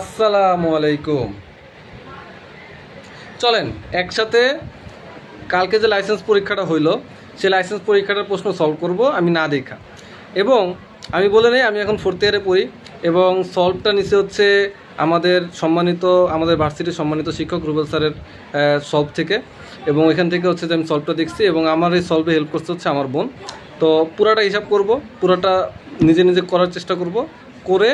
আসসালামু আলাইকুম। চলেন একসাথে কালকে যে লাইসেন্স পরীক্ষাটা হইলো সেই লাইসেন্স পরীক্ষাটার প্রশ্ন সলভ করব আমি না দেখা। এবং আমি বলে নেই আমি এখন 4th ইয়ারে পড়ি এবং সলভটা নিচে হচ্ছে আমাদের ভার্সিটির সম্মানিত শিক্ষক রুবেল স্যারের সলভ থেকে, এবং এখান থেকে হচ্ছে যে আমি সলভটা দেখছি এবং আমার এই সলভে হেল্প করতে হচ্ছে আমার বোন। তো পুরাটা হিসাব করব, পুরাটা নিজে নিজে করার চেষ্টা করব, করে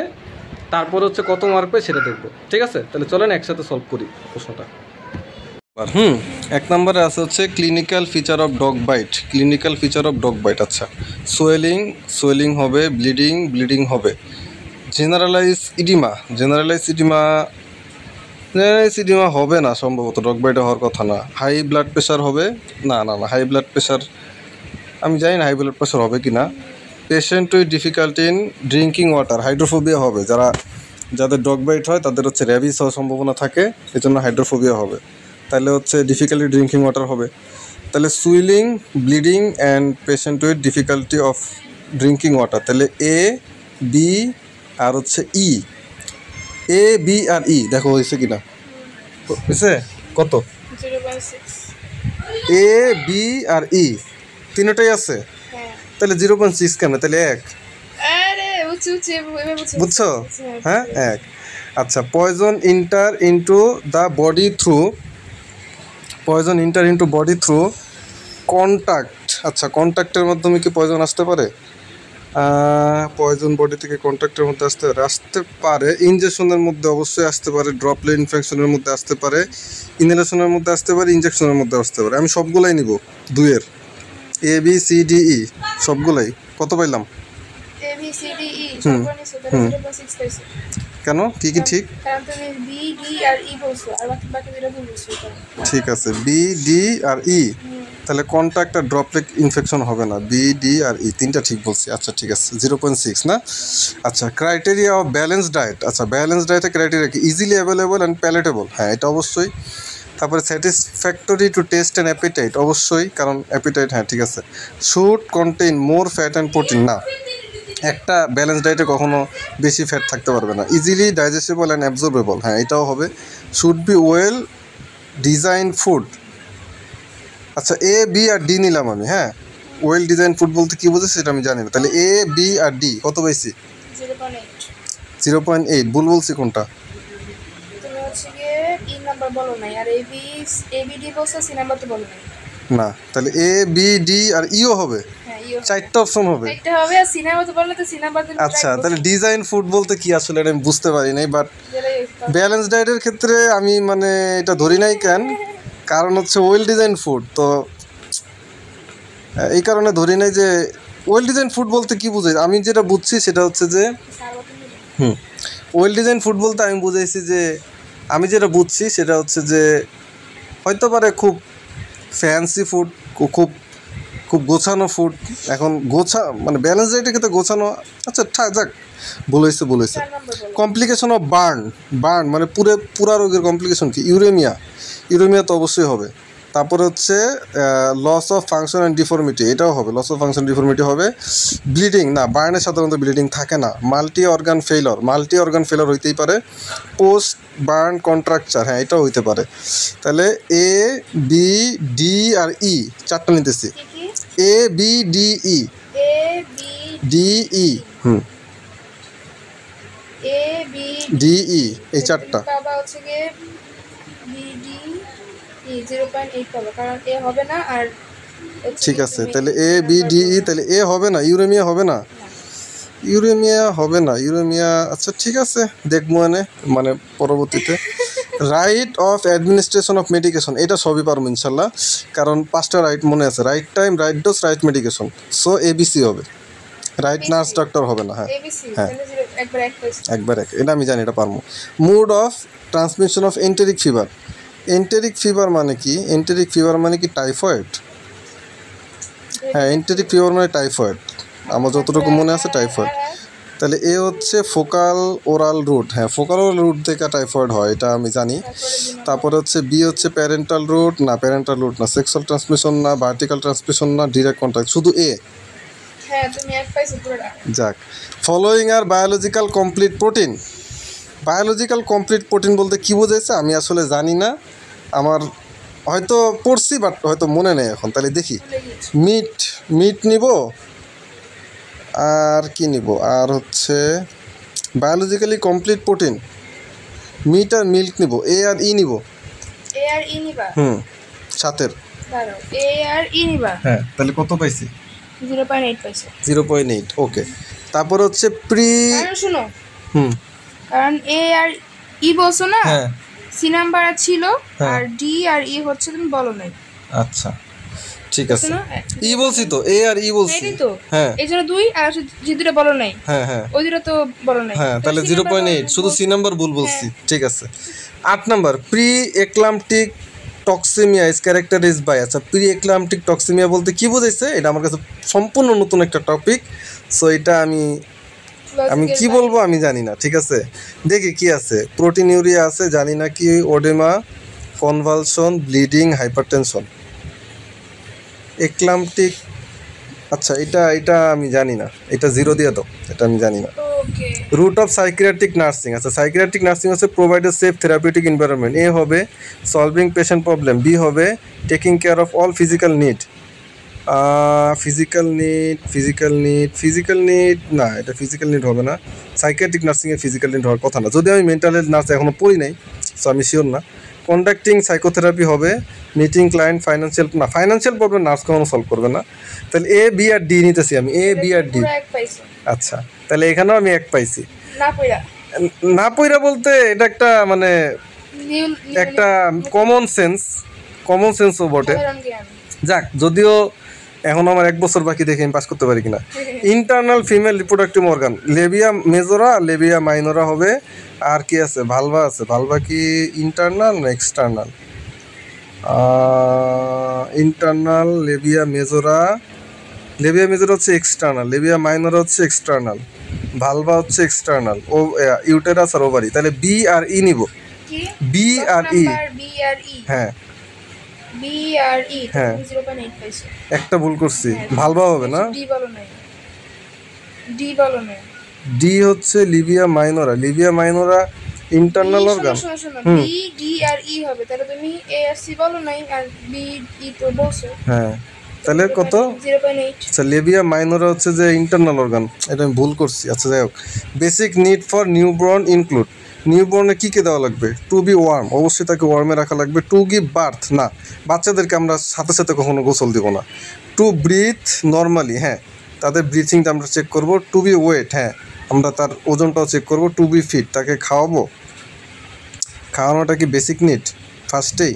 তারপর হচ্ছে কত মার্ক পাই সেটা দেখবো। ঠিক আছে, তাহলে চলেন একসাথে সলভ করি প্রশ্নটা। এক নম্বরে আছে হচ্ছে clinical feature of dog bite. Clinical feature of dog bite, আচ্ছা সোয়েলিং হবে, ব্লিডিং হবে। জেনারেলাইজ ইডিমা হবে না সম্ভবত, ডগ বাইটে হওয়ার কথা না। হাই ব্লাড প্রেশার হবে না, হাই ব্লাড প্রেশার আমি জানি না হাই ব্লাড প্রেশার হবে কি না। Patient with difficulty in drinking water, hydrophobia হবে। যাদের ডগ বাইট হয় তাদের হচ্ছে র্যাবিস হওয়ার সম্ভাবনা থাকে, এজন্য হাইড্রোফোবিয়া হবে। তাহলে হচ্ছে ডিফিকাল্টি ড্রিঙ্কিং ওয়াটার হবে। তাহলে swelling, bleeding and patient with difficulty of drinking water. তাহলে এ বি আর হচ্ছে ই, এ বি আর ই দেখো হয়েছে কিনা, হয়েছে কত? 0.6। এ বি আর ই তিনটাই আছে, তাহলে 0.6 কেন? তাহলে 1। বুঝছো? হ্যাঁ 1। আচ্ছা, poison inter into body through contact. আচ্ছা, কন্ট্যাক্টের মাধ্যমে কি পয়জন আসতে পারে? পয়জন বডি থেকে কন্ট্যাক্টের মধ্যে আসতে পারে। ইনজেকশনের মধ্যে অবশ্যই আসতে পারে, ড্রপলেট ইনফেকশনের মধ্যে আসতে পারে, ইনহেলেশনের মধ্যে আসতে পারে, ইনজেকশনের মধ্যে আসতে পারে। আমি সবগুলাই নিব, 2-এর এ বি সি ডি ই সবগুলাই। কত পাইলাম? কেন, কি ঠিক? ঠিক আছে, বি ডি আর ই, তাহলে কন্ট্যাক্ট আর ড্রপলেট ইনফেকশন হবে না। বি ডি আর ই তিনটা ঠিক বলছি। আচ্ছা ঠিক আছে, 0.6 না। আচ্ছা, ক্রাইটেরিয়া অফ ব্যালেন্স ডায়েট। আচ্ছা, ব্যালেন্স ডায়েটের ক্রাইটেরিয়া কি? ইজিলি অ্যাভেলেবল অ্যান্ড প্যালেটেবল, হ্যাঁ এটা অবশ্যই। তারপরে satisfactory to taste and appetite, অবশ্যই, কারণ অ্যাপিটাইট, হ্যাঁ ঠিক আছে। Should contain more fat and protein, না, একটা ব্যালেন্স ডায়েটে কখনো বেশি ফ্যাট থাকতে পারবে না। ইজিলি ডাইজেস্টেবল অ্যান্ড অ্যাবজর্বেবল, হ্যাঁ এটাও হবে। Should be well design food. আচ্ছা, এ বি আর ডি নিলাম আমি। হ্যাঁ, ওয়েল ডিজাইন ফুড বলতে কী বোঝে সেটা আমি জানি না। তাহলে এ বি আর ডি কত পাইছি? 0.8। ভুল বলছি কোনটা? না, তাহলে এ বি ডি আর ইও হবে, 4টা অপশন হবে। আচ্ছা, তাহলে ডিজাইন ফুড বলতে কি আসলে আমি বুঝতে পারি নাই, বাট ব্যালেন্স ডায়েটের ক্ষেত্রে আমি মানে এটা ধরি নাই। কেন? কারণ হচ্ছে ওয়েল ডিজাইন ফুড, তো এই কারণে ধরি নাই যে ওয়েল ডিজাইন ফুড বলতে কি বুঝাই। আমি যেটা বুঝছি সেটা হচ্ছে যে ওয়েল ডিজাইন ফুড বলতে আমি বুঝাইছি যে, আমি যেটা বুঝছি সেটা হচ্ছে যে হয়তো পারে খুব ফ্যান্সি ফুড, খুব খুব গোছানো ফুড। এখন মানে ব্যালেন্স ডায়েটের ক্ষেত্রে গোছানো, আচ্ছা যাক, ভুল হয়েছে। কমপ্লিকেশন অফ বার্ন মানে পুরা রোগের কমপ্লিকেশন কি? ইউরেমিয়া তো অবশ্যই হবে। তারপরে হচ্ছে loss of function and deformity, এটাও হবে, লস অফ ফাংশন ডিফর্মিটি হবে। ব্লিডিং, না, বার্নে সাধারণত ব্লিডিং থাকে না। মাল্টি অর্গান ফেলার হইতেই পারে। পোস্ট বার্ন কন্ট্রাকচার, হ্যাঁ এটাও হইতে পারে। তাহলে এ বি ডি আর ই 4টা নিতেছি। A B D E, D E, D E, এই 4টা। ঠিক আছে, তাহলে এ বি ডি ই, তাহলে এ হবে না, ইউরেমিয়া হবে না। আচ্ছা ঠিক আছে, দেখবো মানে পরবর্তীতে। Right of administration of medication, এটা সবই পারবো ইনশাল্লাহ, কারণ 5টা রাইট মনে আছে। Right time, right dose, right medication. So ABC হবে, রাইট নার্স ডক্টর হবে না। হ্যাঁ একবার এক, এটা আমি জানি, এটা পারবো। Mode of transmission of enteric fever মানে কি? এন্টেরিক ফিভার মানে কি টাইফয়েড? হ্যাঁ, এন্টেরিক ফিভার মানে টাইফয়েড, আমার যতটুকু মনে আছে টাইফয়েড। তাহলে এ হচ্ছে ফোকাল ওরাল রুট, হ্যাঁ ফোকাল ওরাল রুট থেকে টাইফয়েড হয়, এটা আমি জানি। তারপরে হচ্ছে বি হচ্ছে প্যারেন্টাল রুট না, সেক্সুয়াল ট্রান্সমিশন না, ভার্টিক্যাল ট্রান্সমিশন না, ডিরেক্ট কন্ট্যাক্ট। শুধু এ, যাক। ফলোয়িং আর biological complete protein, biological complete protein বলতে কী বোঝাইছে আমি আসলে জানি না, আমার হয়তো পড়ছি বাট হয়তো মনে নেই এখন। তাহলে দেখি, মিট নিব, আর কি নিব, আর হচ্ছে বায়োলজিক্যালি কমপ্লিট প্রোটিন, মিট আর মিল্ক নিব, এ আর ই নিব। এ আর ই নিবা? সাতের এ আর ই নিবা। হ্যাঁ, তাহলে কত পাইছি? 0.8 পাইছো। 0.8, ওকে। তারপর হচ্ছে শুনো, কারণ এ আর ই বলছো না, সি নাম্বার ছিল, আর ডি আর ই হচ্ছে তুমি বলো নাই। আচ্ছা ঠিক আছে, ই বলছি তো, এ আর ই বলছি তো, হ্যাঁ এই জন্য 2, আর যে দুটো বলো নাই, হ্যাঁ ওই দুটো তো বলো নাই, হ্যাঁ তাহলে 0.8, শুধু সি নাম্বার ভুল বলছি। ঠিক আছে। 8 number, pre eclamptic toxaemia is characterised by. আচ্ছা, প্রি এক্লাম্পটিক টক্সিমিয়া বলতে কি বোঝাইছে, এটা আমার কাছে সম্পূর্ণ নতুন একটা টপিক। সো এটা আমি কি বলবো আমি জানি না। ঠিক আছে, দেখি কি আছে। প্রোটিনিউরিয়া আছে, জানি না কি, ওডেমা, কনভালশন, ব্লিডিং, হাইপারটেনশন। এক্লাম্পটিক, আচ্ছা এটা আমি জানি না, এটা 0 দিয়ে দাও, এটা আমি জানি না। Root of psychiatric nursing. আচ্ছা, সাইকিয়াট্রিক নার্সিং হচ্ছে provide a safe therapeutic environment. A হবে সলভিং পেশেন্ট প্রবলেম, বি হবে taking care of all physical need. Physical need না, এটা ফিজিক্যাল নিড হবে না। সাইকিয়াট্রিক নার্সিংয়ে ফিজিক্যাল নিড হওয়ার কথা না, যদি আমি মেন্টাল হেলথ নার্স এখনও পড়ি নাই, সো আমি শিওর না। কন্ডাক্টিং সাইকোথেরাপি হবে, meeting client, financial problem nurse কখনো সলভ করবে না। তাহলে এ বি আর ডি নিতেছি আমি, এ বি আর ডি। আচ্ছা, তাহলে এখানেও আমি 1 পাইছি। না পইরা বলতে এটা একটা মানে একটা কমন সেন্সও বটে। যাক, যদিও এখন আমার 1 বছর বাকি, দেখে আমি পাস করতে পারি কিনা। Internal female reproductive organ, Libya মেজোরা, Libya minora হবে। আর কি আছে, ভালভা আছে। ভালভা কি ইন্টারনাল না এক্সটার্নাল? ইন্টারনাল, লেবিয়া মেজোরা হচ্ছে এক্সটার্নাল, লেবিয়া মাইনোরা হচ্ছে এক্সটার্নাল, ভালভা হচ্ছে এক্সটার্নাল, ও ইউটেরাস আর ওভারি। তাহলে বি আর ই নিব, বি আর ই, হ্যাঁ বি আর ই, হ্যাঁ 0.8 পাইছো। একটা ভুল করছি, ভালভা হবে না, ডি বলো নাই। ডি হচ্ছে labia minora internal organ. B D আর ই হবে, তাহলে তুমি এ আর সি বলো নাই, আর বি ই তো বলছো। হ্যাঁ, তাহলে কত? 0.8। আচ্ছা, লেবিয়া মাইনোরা হচ্ছে যে ইন্টারনাল অর্গান, এটা আমি ভুল করছি। আচ্ছা যাই হোক, basic need for newborn include. নিউবর্নে কী কী দেওয়া লাগবে? টু বি ওয়ার্ম, অবশ্যই তাকে ওয়ার্মে রাখা লাগবে। টু গিভ বার্থ, না বাচ্চাদেরকে আমরা সাথে সাথে কখনো গোসল দিব না। টু ব্রিথ নর্মালি, হ্যাঁ তাদের ব্রিথিংটা আমরা চেক করব। টু বি ওয়েট, হ্যাঁ আমরা তার ওজনটাও চেক করব। টু বি ফিট, তাকে খাওয়ানোটা কি বেসিক নিড ফার্স্টেই?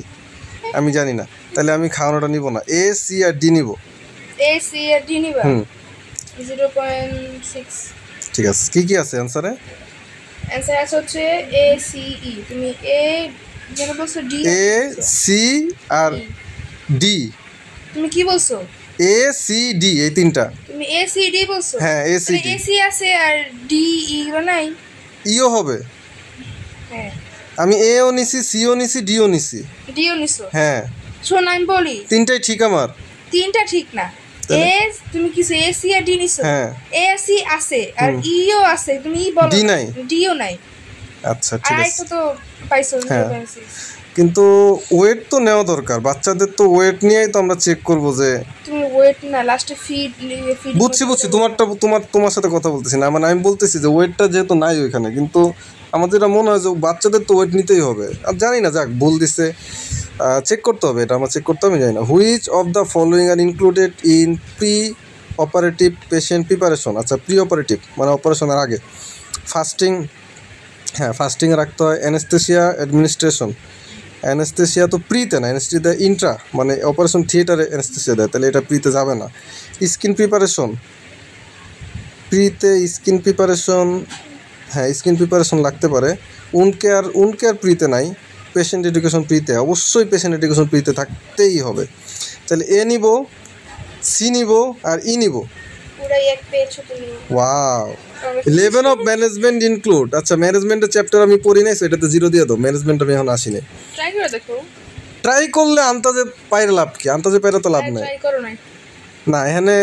আমি জানি না, তাহলে আমি খাওয়ানোটা নিব না। এ সি আর ডি নিব। এ সি আর ডি নিবা? 0.6। ঠিক আছে, কি আছে অ্যানসারে? অ্যানসার আছে হচ্ছে এ সি ই। তুমি এ যেন বলছো, ডি, এ সি আর ডি। তুমি কি বলছো? এ সি ডি, এই তিনটা। তুমি এ সি ডি বলছো? হ্যাঁ, A C D. A C আছে আর ডি ই নাই, ইও হবে। হ্যাঁ, আমি এও নিছি, সিও নিছি, ডিও নিছি। ডিও নিছো? হ্যাঁ, শোন আমি বলি, তিনটাই ঠিক আমার। তিনটা ঠিক না। এ তুমি কিছু এ সি আর ডি নিছো? হ্যাঁ, এ সি আছে আর ইও আছে, তুমি ই বলো, ডি নাই, ডিও নাই। আচ্ছা ঠিক আছে, আর তো পাইছো 0.6। কিন্তু ওয়েট তো নেওয়া দরকার, বাচ্চাদের তো ওয়েট নিয়েই তো আমরা চেক করব যে তুমি ওয়েট না, লাস্টে ফিড। বুঝছি, তোমার সাথে কথা বলতেছি না, মানে আমি বলতেছি যে ওয়েটটা যেহেতু নাই ওইখানে, কিন্তু আমাদের এটা মনে হয় যে বাচ্চাদের তো ওয়েট নিতেই হবে। আর জানি না, যাক বল দিছে, চেক করতে হবে, এটা আমার চেক করতে হবে, জানি না। Which of the following are included in pre operative patient preparation. আচ্ছা, প্রি অপারেটিভ মানে অপারেশনের আগে। ফাস্টিং, হ্যাঁ ফাস্টিং রাখতে হয়। অ্যানেস্থেসিয়া অ্যাডমিনিস্ট্রেশন, অ্যানেস্থেসিয়া তো প্রিতে না, অ্যানেস্থেসিয়া ইন্ট্রা, মানে অপারেশন থিয়েটারে অ্যানেস্থেসিয়া দেয়, তাহলে এটা প্রিতে যাবে না। স্কিন প্রিপারেশন, প্রিতে স্কিন প্রিপারেশন, হ্যাঁ স্কিন প্রিপারেশন লাগতে পারে। উন্ড কেয়ার প্রিতে নাই। পেশেন্ট এডুকেশন প্রিতে, অবশ্যই পেশেন্ট এডুকেশন প্রিতে থাকতেই হবে। তাহলে এ নিব, সি নিব আর ই নিব। Wow, 11 of management include. আচ্ছা, ম্যানেজমেন্টের চ্যাপ্টার আমি পড়ি নাই, সেটাতে 0 দিয়ে দাও। ম্যানেজমেন্ট আমি এখন আসিনি। ট্রাই করে দেখো। ট্রাই করলে আন্তাজে পাইরে লাভ কি? আন্তাজে পাইরে তো লাভ নাই। ট্রাই করো না, না এখানে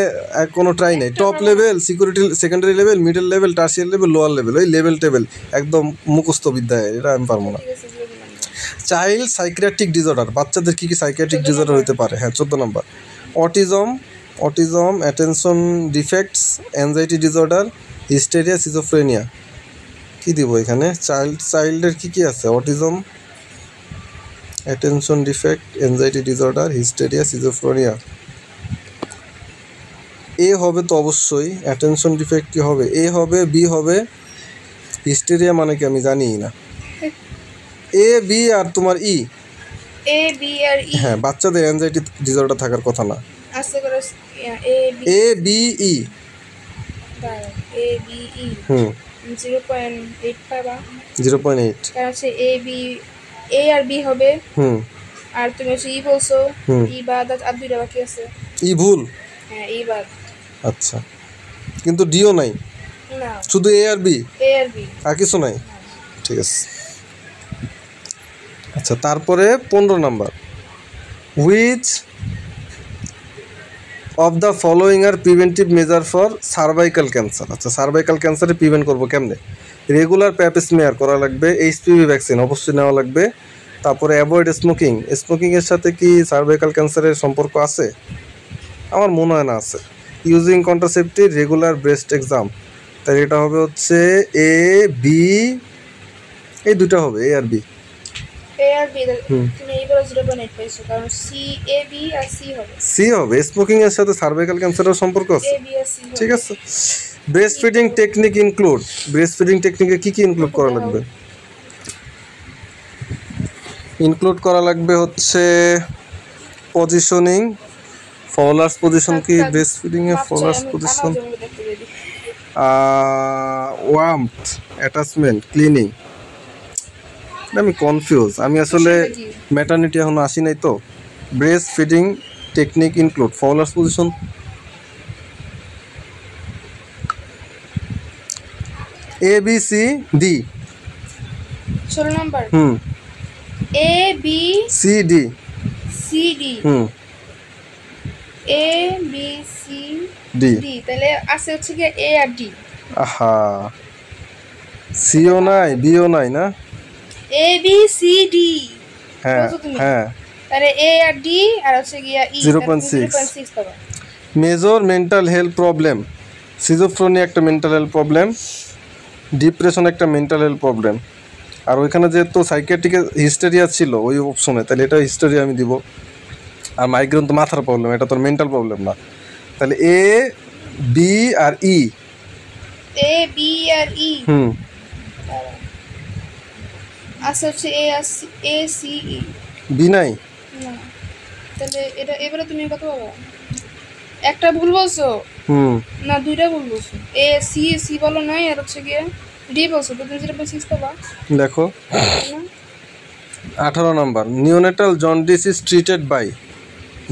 কোনো ট্রাই নেই। Top level, security secondary level, middle level, tertiary level, lower level, ওই লেভেল টেবেল একদম মুখস্থ বিদ্যায়, এটা আমি পারবো না। চাইল্ড সাইকিয়াট্রিক ডিসঅর্ডার, বাচ্চাদের কী কী সাইকিয়াট্রিক ডিসঅর্ডার হতে পারে? হ্যাঁ 14 নম্বর। Autism, attention defects, anxiety disorder, hysteria, schizophrenia. কী দিব এখানে? চাইল্ডের কী কী আছে? Autism, attention defect, anxiety disorder, hysteria, schizophrenia. A হবে তো অবশ্যই। অ্যাটেনশন ডিফেক্ট কি হবে? এ হবে, বি হবে, হিস্টেরিয়া মানে কি আমি জানি না। এ বি আর তোমার ই, এ বি আর ই। হ্যাঁ বাচ্চাদের অ্যাংজাইটি ডিসঅর্ডার থাকার কথা না। আস্তে করে A B E, A B E 0.8 পাবা। 0.8 কারণ হচ্ছে A B, A R B হবে। আর তুমি হচ্ছে ই বলছো, ই বাদ আর দুইটা বাকি আছে। ই ভুল? হ্যাঁ ই বাদ। আচ্ছা, কিন্তু ডিও নাই, না শুধু এ আর বি, এ আর বি আর কিছু নাই। ঠিক আছে। আচ্ছা তারপরে 15 number, which of the following R preventive measure for cervical cancer. আচ্ছা সার্ভাইকাল ক্যান্সারে প্রিভেন্ট করবো কেমনে? রেগুলার প্যাপস্মিয়ার করা লাগবে, এইচপিভি ভ্যাকসিন অবশ্যই নেওয়া লাগবে। তারপরে অ্যাভয়েড স্মোকিং। স্মোকিংয়ের সাথে কি সার্ভাইকাল ক্যান্সারের সম্পর্ক আছে? আমার মনে হয় না আছে। Using contraceptive, regular breast exam. তাই এটা হবে হচ্ছে এ বি, এই দুটো হবে, A R B. A R B তুমি এইবার 0.8 পাইছো, কারণ সি, এ বি আর সি হবে। সি হবে। স্মোকিং এর সাথে সার্ভাইকাল ক্যান্সারের সম্পর্ক আছে? এ বি আর সি। ঠিক আছে। Breast feeding technique include, breast feeding টেকনিকে কি কি ইনক্লুড করা লাগবে? ইনক্লুড করা লাগবে হচ্ছে পজিশনিং, ফলার্স পজিশন কি ব্রেস্ট ফিডিং এ? Fowler's position, warmth, attachment, cleaning. আমি কনফিউজ, আমি আসলে ম্যাটারনিটি এখনো আসি নাই তো। Breast feeding technique include Fowler's position, A B C D. 16 number A B C D, C D, A B C D. তাহলে আছে হচ্ছে কি এ আর ডি। আহা, সিও নাই, বিও নাই না? A B C D. হ্যাঁ হ্যাঁ। তাহলে এ আর ডি আর হচ্ছে গিয়া ই 0.6 পাবা। Major mental health problem, schizophrenia একটা মেন্টাল হেলথ প্রবলেম, ডিপ্রেশন একটা মেন্টাল হেলথ প্রবলেম। আর ওইখানে যেহেতু সাইকিয়াট্রিকের হিস্টেরিয়া ছিল ওই অপশনে, তাহলে এটা হিস্টেরিয়া আমি দিব। আর মাইগ্রেন তো মাথার প্রবলেম, এটা তোর মেন্টাল প্রবলেম না। তাহলে এ B R E, A B আর ই। আচ্ছা হচ্ছে এ সি ই, বি নাই। না তাহলে এটা এবারে তুমি কত পাবা? একটা ভুল বলছো। না দুইটা ভুল বলছো। এ সি সি বলো নাই, আর হচ্ছে গিয়ে ডি বলছো, তো তুমি 0.6 পাবা। দেখো 18 number, neonatal jaundice is treated by.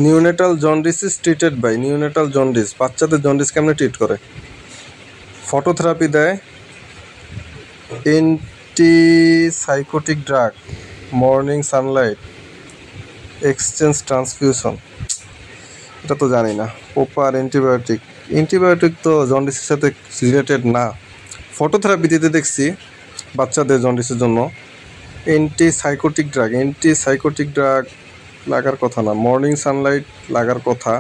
Neonatal jaundice is treated by, neonatal jaundice, বাচ্চাদের জন্ডিস কেমনে ট্রিট করে? ফটোথেরাপি দেয়, antipsychotic drug, morning sunlight, exchange transfusion. এটা তো জানি না। প্রপার অ্যান্টিবায়োটিক, অ্যান্টিবায়োটিক তো জন্ডিসের সাথে রিলেটেড না। ফটোথেরাপি দিতে দেখছি বাচ্চাদের জন্ডিসের জন্য। অ্যান্টিসাইকোটিক ড্রাগ লাগার কথা না, মর্নিং সানলাইট লাগার কথা।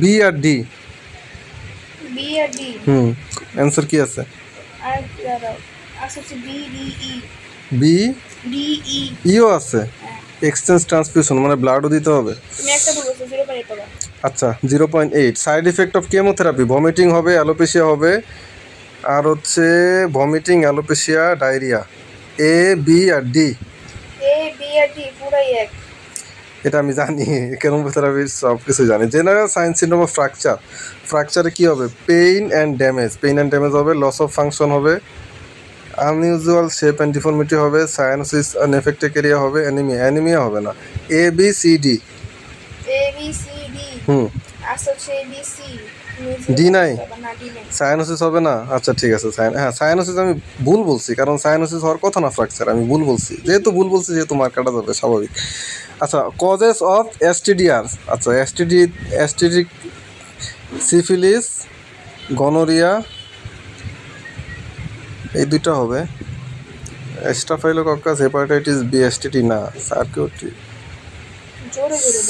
বি আর ডি, অ্যান্সার কি আছে? বি ডি ইও আছে। এক্সচেঞ্জ ট্রান্সফিউশন মানে ব্লাডও দিতে হবে। আচ্ছা 0.8। Side effect of chemotherapy, vomiting হবে, অ্যালোপেশিয়া হবে, আর হচ্ছে ভমিটিং, অ্যালোপেশিয়া, ডায়রিয়া। এ বি আর ডি, পুরাই এক। এটা আমি জানি, কেমোথেরাপি সব কিছু জানি। জেনারেল সাইন সিনড্রোম অফ ফ্র্যাকচারে কি হবে? পেইন অ্যান্ড ড্যামেজ হবে, লস অফ ফাংশন হবে, আনইউজুয়াল শেপ অ্যান্ড ডিফর্মিটি হবে, সায়ানোসিস নেফেক্টিক এরিয়া হবে, অ্যানিমিয়া হবে না। A B C D, D নাই, সায়ানোসিস হবে না। আচ্ছা ঠিক আছে, হ্যাঁ সায়ানোসিস আমি ভুল বলছি, কারণ সায়ানোসিস হওয়ার কথা না ফ্র্যাকচার, আমি ভুল বলছি। যেহেতু মার কাটা যাবে স্বাভাবিক। আচ্ছা কজেস অফ এসটিডিআর, আচ্ছা এসটিডি সিফিলিস গনোরিয়া এই দুইটা হবে। স্টাফাইলোকক্কাস হেপাটাইটিস বি এসটিডি না,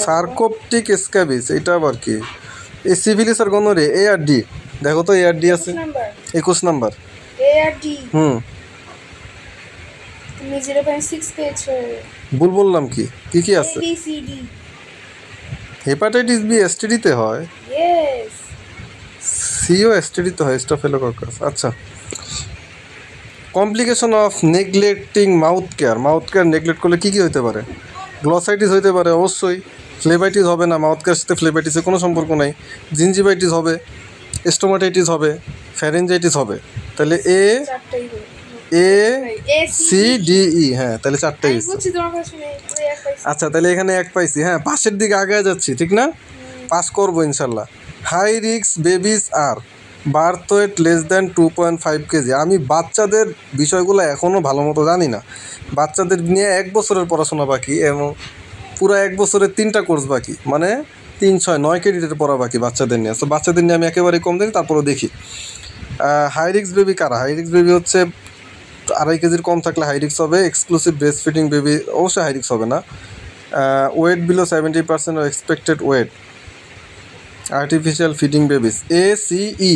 সার্কোপটিক স্ক্যাবিস এটা আবার কি? এই সিফিলিস আর গনোরিয়া এ আর ডি, দেখো তো এ আর ডি আছে 21 নাম্বার। এ আর ডি তুমি 0.6 পেয়েছো। ভুল বললাম কি? কি কি আছে? B C D. Hepatitis B এসটিডিতে হয়, ইয়েস। সিও এসটিডিতে হয় স্টাফিলোকক্কাস। আচ্ছা complication of neglecting mouth care neglect করলে কী কী হতে পারে? গ্লসাইটিস হতে পারে অবশ্যই, ফ্লেবাইটিস হবে না, মাউথ কেয়ার সাথে ফ্লেবাইটিসের কোনো সম্পর্ক নাই। জিঞ্জিভাইটিস হবে, স্টোমাটাইটিস হবে, ফ্যারেঞ্জাইটিস হবে। তাহলে এ সি ডি ই, হ্যাঁ তাহলে চারটাই। আচ্ছা তাহলে এখানে এক পাইছি, হ্যাঁ পাশের দিকে আগে যাচ্ছি ঠিক না, পাস করবো ইনশাল্লাহ। হাই রিস্ক বেবিজ আর birth weight less than 2.5 KG. আমি বাচ্চাদের বিষয়গুলো এখনও ভালো মতো জানি না, বাচ্চাদের নিয়ে 1 বছরের পড়াশোনা বাকি এবং পুরো 1 বছরের 3টা কোর্স বাকি, মানে 3 6 9 ক্রেডিটের পড়া বাকি বাচ্চাদের নিয়ে। তো বাচ্চাদের নিয়ে আমি একেবারেই কম দেখি, তারপরেও দেখি। হাই রিস্ক বেবি কারা? হাই রিস্ক বেবি হচ্ছে 2.5 কেজির কম থাকলে হাই রিস্ক হবে। এক্সক্লুসিভ ব্রেস্ট ফিডিং বেবি অবশ্যই হাই রিস্ক হবে না। Weight below 70% of expected weight, artificial feeding babies A C E.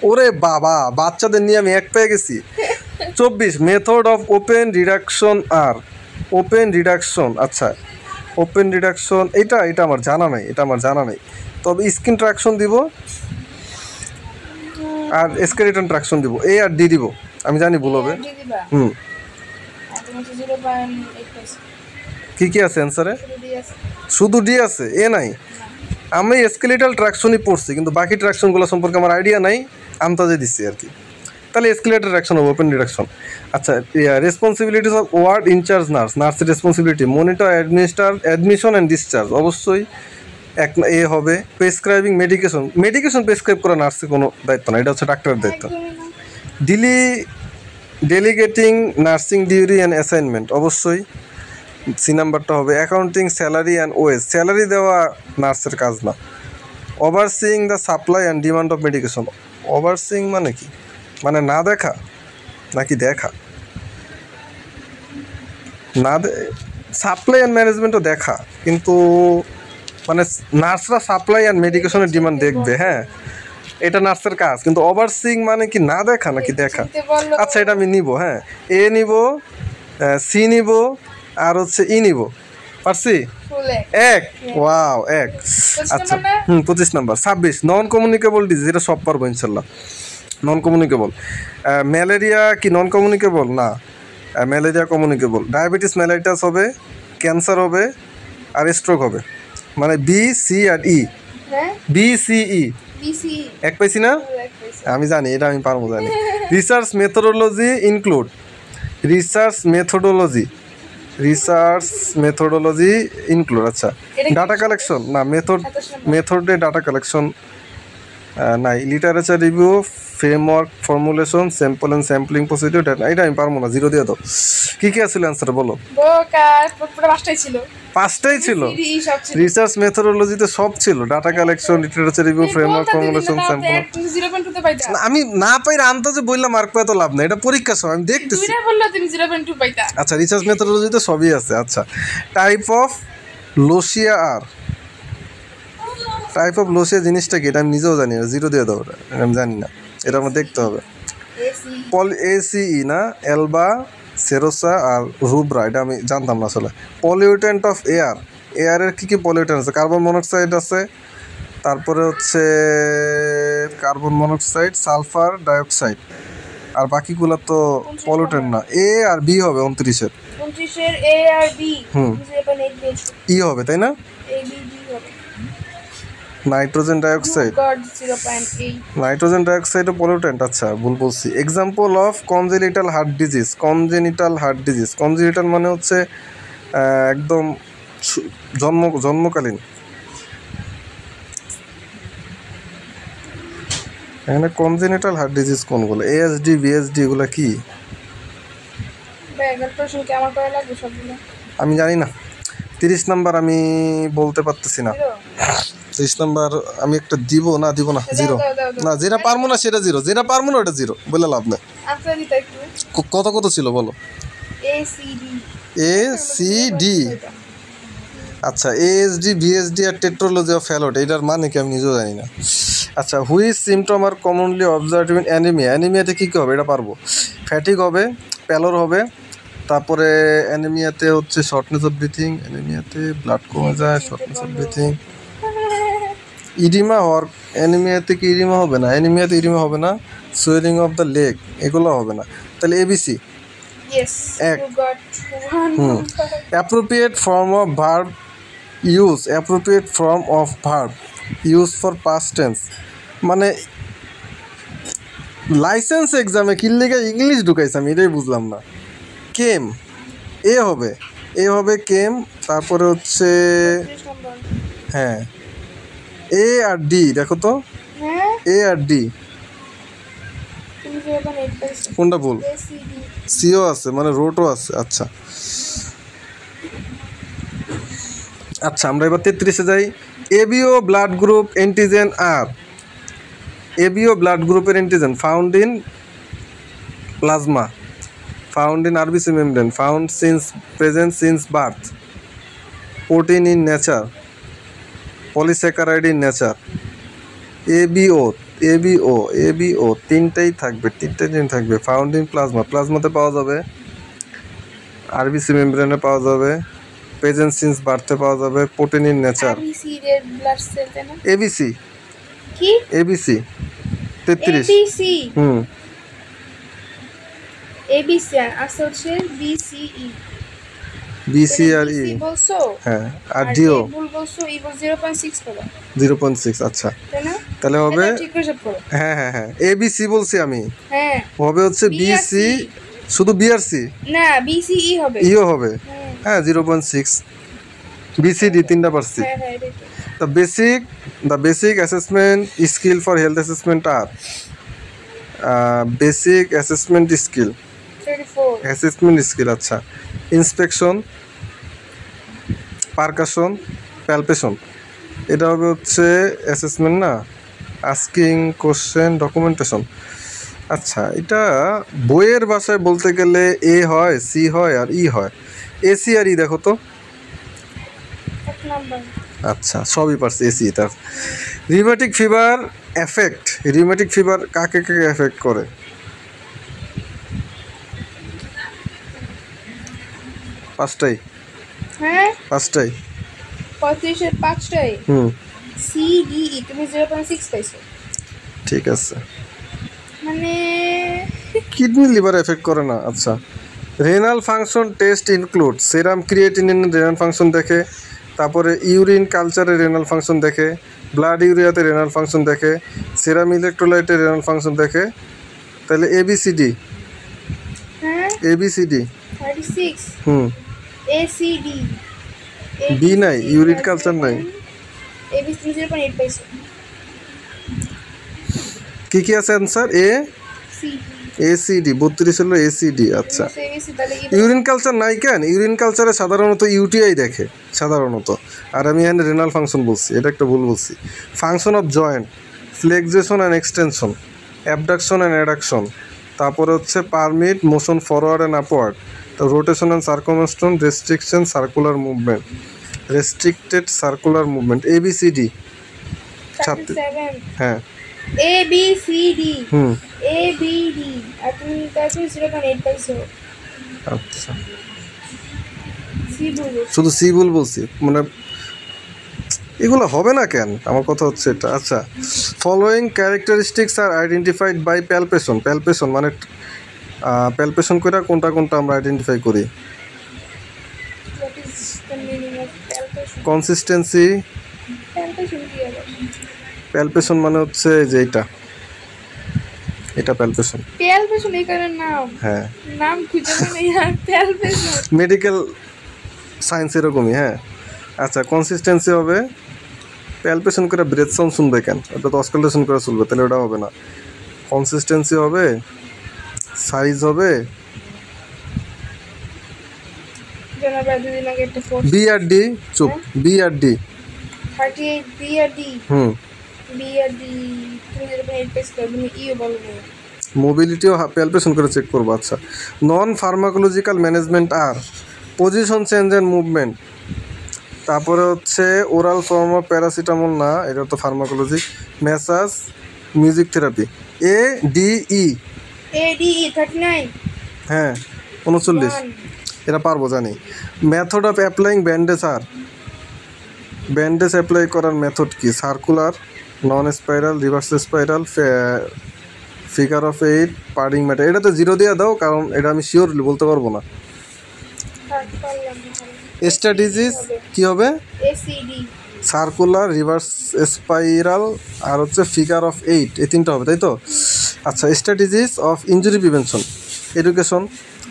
ওরে বাবা, বাচ্চাদের নিয়ে আমি 1 পেয়ে গেছি। 24 মেথড অফ ওপেন রিডাকশন আর ওপেন রিডাকশন। আচ্ছা ওপেন রিডাকশন এটা আমার জানা নাই, তবে স্কিন ট্রাকশন দিব আর স্কেলেটন ট্রাকশন দিব, এ আর ডি দিব, আমি জানি ভুল হবে। কি কি আছে অ্যান্সারে? শুধু ডি আছে, এ নাই। আমি স্কেলেটাল ট্রাকশনই পড়ছি, কিন্তু বাকি ট্রাকশনগুলো সম্পর্কে আমার আইডিয়া নাই, আন্দাজে দিচ্ছি আর কি। তাহলে স্কেলেটাল ট্রাকশন হবে, ওপেন রিডাকশন। আচ্ছা রেসপন্সিবিলিটিস অফ ওয়ার্ড ইনচার্জ নার্সের responsibility monitor admission and discharge, অবশ্যই এ হবে। প্রেসক্রাইবিং মেডিকেশন প্রেসক্রাইব করা নার্সের কোনো দায়িত্ব না, এটা হচ্ছে ডাক্তারের দায়িত্ব। Delegating nursing duty and assignment, অবশ্যই সি নাম্বারটা হবে। Accounting salary and wage, salary দেওয়া নার্সের কাজ না। Overseeing the supply and demand of medication, overseeing মানে কি? মানে না দেখা নাকি দেখা? না, সাপ্লাই অ্যান্ড ম্যানেজমেন্টও দেখা, কিন্তু মানে নার্সরা সাপ্লাই অ্যান্ড মেডিকেশনের ডিমান্ড দেখবে, হ্যাঁ এটা নার্সের কাজ। কিন্তু ওভারসিইং মানে কি না দেখা নাকি দেখা? আচ্ছা এটা আমি নিব, হ্যাঁ এ নিব, সি নিব আর হচ্ছে ই নিব, পারছি? 1 ওয়াও 1। আচ্ছা 25 নাম্বার। 26 নন কমিউনিকেবল ডিজিজ, এটা সব পারবো ইনশাল্লাহ। নন কমিউনিকেবল ম্যালেরিয়া কি নন কমিউনিকেবল? না, ম্যালেরিয়া কমিউনিকেবল। ডায়াবেটিস মেলাইটাস হবে, ক্যান্সার হবে আর স্ট্রোক হবে, মানে বি সি আর ই। বি সি ই 1 পাইছি না? আমি জানি, এটা আমি পারবো জানি। Research methodology include, research methodology include. আচ্ছা ডাটা কালেকশন না, মেথডে ডাটা কালেকশন নাই। Literature review, framework, formulation, sample and sampling procedure, এটা আমি পারবো না, 0 দিয়ে দাও। কি কি আসলে অ্যান্সার বলো? 5টাই ছিল। রিসার্চ মেথোডোলজিতে সব ছিল, data collection, literature review, framework, formulation, sample. আমি না পাই আন্দাজে বললাম, মার্ক পাই তো লাভ নাই, এটা পরীক্ষার সময় আমি দেখতেছি। আচ্ছা রিসার্চ মেথোডোলজিতে সবই আছে। আচ্ছা টাইপ অফ লোসিয়া আর, টাইপ অফ লোসিয়া জিনিসটা কি? এটা আমি নিজেও জানি না, 0 দিয়ে দাও, আমি জানি না, এটা আমার দেখতে হবে। এসিই না, এলবা, সেরোসা আর রুব্রা, এটা আমি জানতাম না আসলে। পলিউটেন্ট অফ এয়ারের কী কী পলিউটেন্ট আছে? কার্বন মনোক্সাইড আছে, তারপরে হচ্ছে কার্বন মনোক্সাইড, সালফার ডাইঅক্সাইড, আর বাকিগুলো তো পলিউটেন্ট না। এ আর বি হবে 29-এর এ আর বি ই হবে, তাই না? নাইট্রোজেন ডাইঅক্সাইডও পলিউটেন্ট। আচ্ছা ভুল বলছি। Example of congenital heart disease, congenital মানে হচ্ছে একদম জন্মকালীন। এখানে কনজেনিটাল হার্ট ডিজিজ কোনগুলো? এএসডি, বিএসডি, এগুলো কি? আমি জানি না, 30 নাম্বার আমি বলতে পারতেছি না। 30 নাম্বার আমি একটা দিব না জিরো। না যেটা পারবো না সেটা জিরো, যেটা পারবো না ওটা জিরো, বলে লাভ নেই। কত কত ছিল বলো? A C D. আচ্ছা, এএসডি বিএসডি আর টেট্রোলজি অফ ফ্যালোট, এটার মানে কি আমি নিজেও জানি না। আচ্ছা, which symptom are commonly observed in anaemia? অ্যানিমিয়াতে কী কী হবে এটা পারবো। ফ্যাটিক হবে, প্যালোর হবে, তারপরে অ্যানিমিয়াতে হচ্ছে শর্টনেস অফ ব্রিথিং, অ্যানিমিয়াতে ব্লাড কমে যায়, শর্টনেস অফ ব্রিথিং। ইডিমা হওয়ার, অ্যানিমিয়াতে কি ইডিমা হবে না? অ্যানিমিয়াতে ইডিমা হবে না, সোয়েলিং অফ দ্য লেগ এগুলো হবে না। তাহলে এবিসি এক। Appropriate form of verb use, appropriate form of verb use for past tense, মানে লাইসেন্স এক্সামে কি লেগে ইংলিশ ঢুকাইছে আমি এটাই বুঝলাম না। কেম, এ হবে, এ হবে কেম, তারপরে হচ্ছে হ্যাঁ এ আর ডি, দেখো তো এ আর ডি কোনটা ভুল? সিও আছে, মানে রোটও আছে। আচ্ছা আচ্ছা, আমরা এবার 33-এ যাই। এবিও ব্লাড গ্রুপ অ্যান্টিজেন আর, এবিও ব্লাড গ্রুপের antigen found in plasma, found in RBC membrane, found since present since birth, protein in nature, polysaccharide in nature. ABO ABO ABO তিনটাই থাকবে, তিনটাই জিনিস থাকবে। ফাউন্ড ইন প্লাজমা, প্লাজমাতে পাওয়া যাবে, RBC মেমব্রেনে পাওয়া যাবে, প্রেজেন্ট সিন্স বার্থে পাওয়া যাবে, প্রোটিন ইন নেচার। এবিসি কি? এবিসি 33। হুম, এবিসি আছে হচ্ছে বিসিই, বিসি আর ই, বলছো হ্যাঁ, আর ডিও ভুল বলছো, ই বল 0.6 পাবা, 0.6। আচ্ছা তাই না? তাহলে হবে, এটা ঠিক করে হিসাব করো। হ্যাঁ হ্যাঁ হ্যাঁ, এবিসি বলছি আমি, হ্যাঁ হবে হচ্ছে বিসি, শুধু বিআরসি না বিসিই হবে, ইও হবে, হ্যাঁ 0.6। বিসিডি তিনটা পারছি। হ্যাঁ হ্যাঁ এটাই তো। The basic assessment skill for health assessment are basic assessment skill, 34 assessment skill। আচ্ছা, ইন্সপেকশন, পারকাশন, প্যালপেশন, এটা হবে হচ্ছে অ্যাসেসমেন্ট না, আস্কিং কোশ্চেন, ডকুমেন্টেশন। আচ্ছা, এটা বইয়ের ভাষায় বলতে গেলে এ হয়, সি হয় আর ই হয়। এসি আর ই দেখো তো। এক নাম্বার। আচ্ছা, সবই পারছি এসি। তার rheumatic fever effect, rheumatic fever কাকে কাকে এফেক্ট করে? পাঁচটাই, হ্যাঁ পাঁচটাই। 35 এর 5টাই। হুম, সি ডি ই তুমি 0.6 পাইছো, ঠিক আছে। মানে কিডনি লিভার এফেক্ট করে না। আচ্ছা, রেনাল ফাংশন টেস্ট ইনক্লুড সেরাম ক্রিয়েটিনিন রেনাল ফাংশন দেখে, তারপরে ইউরিন কালচারে রেনাল ফাংশন দেখে, ব্লাড ইউরিয়াতে রেনাল ফাংশন দেখে, সেরাম ইলেকট্রোলাইটে রেনাল ফাংশন দেখে। তাহলে এবিসিডি, হ্যাঁ এবিসিডি 36 হুম, এসিডি বি নাই, ইউরিন কালচার নাই। এবিসি তুমি 0.8 পাইছো, কি কি আছে অ্যান্সার? এ সি এসিডি 32 হলো এসিডি। আচ্ছা, এবিসি তাহলে ইউরিন কালচার নাই কেন? ইউরিন কালচারে সাধারণত ইউটিআই দেখে সাধারণত, আর আমি এখানে রেনাল ফাংশন বলছি, এটা একটা ভুল বলছি। Function of joint, flexion and extension, abduction and adduction, তারপরে হচ্ছে permit motion forward and upward, rotation and circumstance, restriction, circular movement, restricted circular movement. ABCD 37 হ্যাঁ, এ বি সি ডি হুম, এ বি ডি আর তুমি তারপরে 0.8 পাইছো, আচ্ছা C বলবো। শুধু সি ভুল বলছি, মানে এগুলো হবে না কেন? আমার কথা হচ্ছে এটা। আচ্ছা, following characteristics are identified by palpation, palpation মানে প্যালপেশন করে কোনটা কোনটা আমরা আইডেন্টিফাই করি? What is the meaning of palpation? Consistency, Palpation কি আবার? প্যালপেশন মানে হচ্ছে যে এটা, এটা প্যালপেশন। Palpation এই কারণে নাম, হ্যাঁ, নাম খুঁজে পাই না আর palpation। মেডিকেল সায়েন্স এরকমই। হ্যাঁ, আচ্ছা, কনসিস্টেন্সি হবে, প্যালপেশন করে ব্রেথ সাউন্ড শুনবে কেন? ওটা তো অস্কালেশন করে শুনবে, তাহলে ওটা হবে না। কনসিস্টেন্সি হবে, সাইজ হবে, একটা না প্রায় 2 দিন আগে একটা পোস্ট বি আর ডি চুপ বি আর ডি 38 বি আর ডি হুম বি আর ডি তুমি যেটা এর পেজ করে তুমি ইও বলো না। মোবিলিটিও প্যালপেশন করে চেক করবো। আচ্ছা নন ফার্মাকোলজিক্যাল ম্যানেজমেন্ট আর পজিশন চেঞ্জ অ্যান্ড মুভমেন্ট, তারপরে হচ্ছে ওরাল ফর্ম অফ প্যারাসিটামল না, এটা তো pharmacology, massage music therapy. A D E A D E 39 হ্যাঁ 39 1 এটা পারবো জানি। মেথড অফ অ্যাপ্লাইং ব্যান্ডেজ আর ব্যান্ডেজ অ্যাপ্লাই করার মেথড কি? Circular, non spiral, reverse spiral, figure of 8, পার্ডিং ম্যাটার। এটা তো 0 দিয়ে দাও কারণ এটা আমি শিওরলি বলতে পারবো না। স্ট্র্যাটেজিস কি হবে? এসিডি সার্কুলার, রিভার্স স্পাইরাল আর হচ্ছে ফিগার অফ 8, এই তিনটা হবে তাই তো? আচ্ছা strategies of injury prevention, education,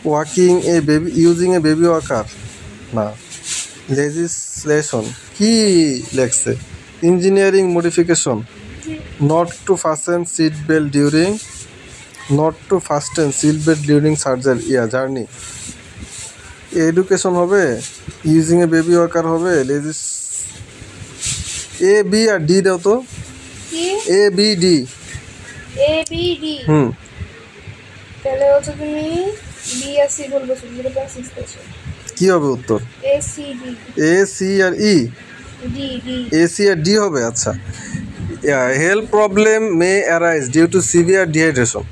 walking a baby, using a baby walker না, লেজিসলেশন কি লেখছে? Engineering modification, not to fasten seat belt during, not to fasten seat belt during surgery journey. Education হবে, ইউজিং এ বেবি ওয়াকার হবে, লেজিস A B আর D দাও তো, কি A B D. A B D তাহলে হচ্ছে তুমি বি আর সি বলবো 0.6 পেছো। কি হবে উত্তর? A C D A C আর E, D D A C আর ডি হবে। আচ্ছা health problem may arise due to severe dehydration,